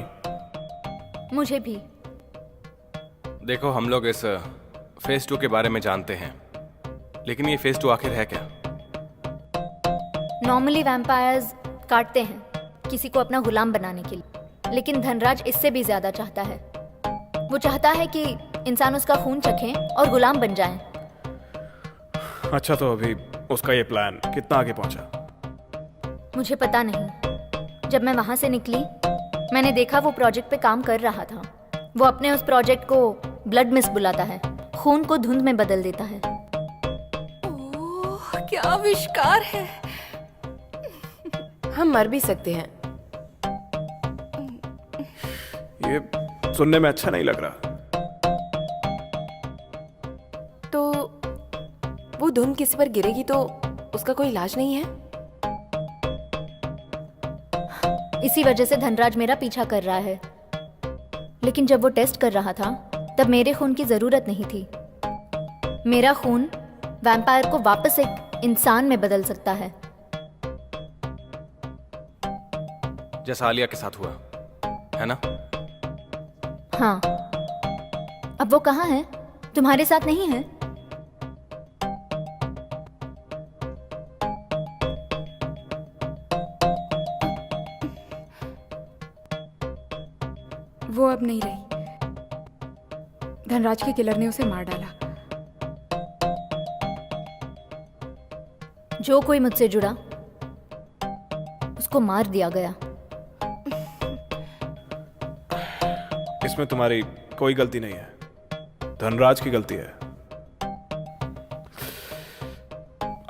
मुझे भी। देखो, हम लोग इस फेज 2 के बारे में जानते हैं, लेकिन ये फेज 2 आखिर है क्या? नॉर्मली वैम्पायर्स काटते हैं किसी को अपना गुलाम बनाने के लिए, लेकिन धनराज इससे भी ज्यादा चाहता है। वो चाहता है कि इंसान उसका खून चखें और गुलाम बन जाएं। अच्छा, तो अभी उसका ये प्लान कितना आगे पहुंचा? मुझे पता नहीं। जब मैं वहां से निकली, मैंने देखा वो प्रोजेक्ट पे काम कर रहा था। वो अपने उस प्रोजेक्ट को ब्लड मिस्ट बुलाता है, खून को धुंध में बदल देता है। ओह, क्या आविष्कार है। हम मर भी सकते हैं। ये सुनने में अच्छा नहीं लग रहा। तो वो धुन किसी पर गिरेगी तो उसका कोई इलाज नहीं है? इसी वजह से धनराज मेरा पीछा कर रहा है। लेकिन जब वो टेस्ट कर रहा था, तब मेरे खून की जरूरत नहीं थी। मेरा खून वैम्पायर को वापस एक इंसान में बदल सकता है। जैसा आलिया के साथ हुआ है ना? हाँ। अब वो कहाँ है? तुम्हारे साथ नहीं है? वो अब नहीं रही। धनराज के किलर ने उसे मार डाला। जो कोई मुझसे जुड़ा, उसको मार दिया गया। इसमें तुम्हारी कोई गलती नहीं है, धनराज की गलती है।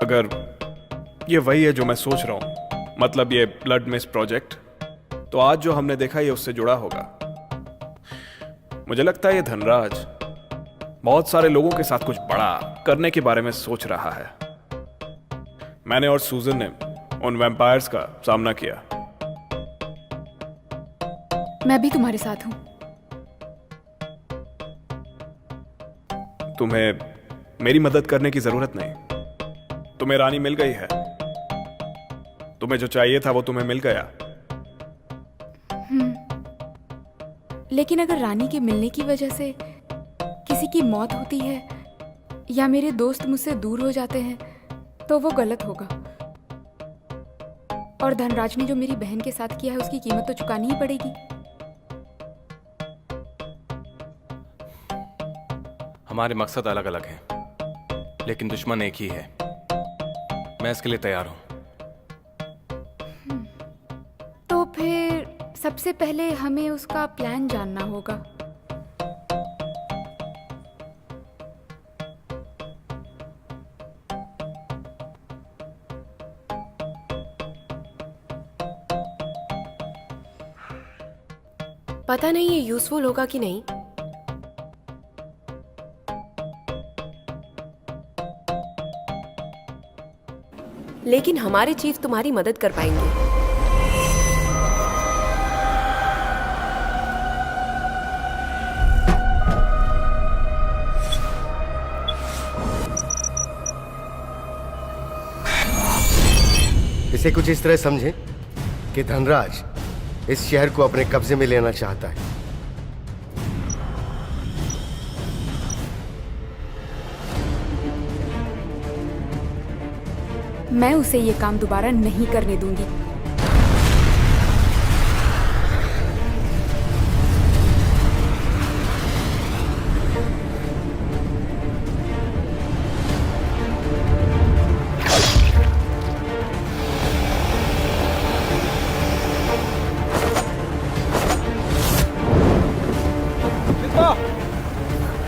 अगर ये वही है जो मैं सोच रहा हूं, मतलब ये ब्लड मिस्ट प्रोजेक्ट, तो आज जो हमने देखा ये उससे जुड़ा होगा। मुझे लगता है ये धनराज बहुत सारे लोगों के साथ कुछ बड़ा करने के बारे में सोच रहा है। मैंने और सूजन ने उन वैम्पायर्स का सामना किया। मैं भी तुम्हारे साथ हूं। तुम्हें मेरी मदद करने की जरूरत नहीं। तुम्हें रानी मिल गई है। तुम्हें जो चाहिए था वो तुम्हें मिल गया। लेकिन अगर रानी के मिलने की वजह से किसी की मौत होती है या मेरे दोस्त मुझसे दूर हो जाते हैं, तो वो गलत होगा। और धनराज ने जो मेरी बहन के साथ किया है, उसकी कीमत तो चुकानी ही पड़ेगी। हमारे मकसद अलग अलग हैं, लेकिन दुश्मन एक ही है। मैं इसके लिए तैयार हूं। तो फिर सबसे पहले हमें उसका प्लान जानना होगा। पता नहीं ये यूजफुल होगा कि नहीं। लेकिन हमारे चीफ तुम्हारी मदद कर पाएंगे। इसे कुछ इस तरह समझें कि धनराज इस शहर को अपने कब्जे में लेना चाहता है। मैं उसे ये काम दोबारा नहीं करने दूंगी।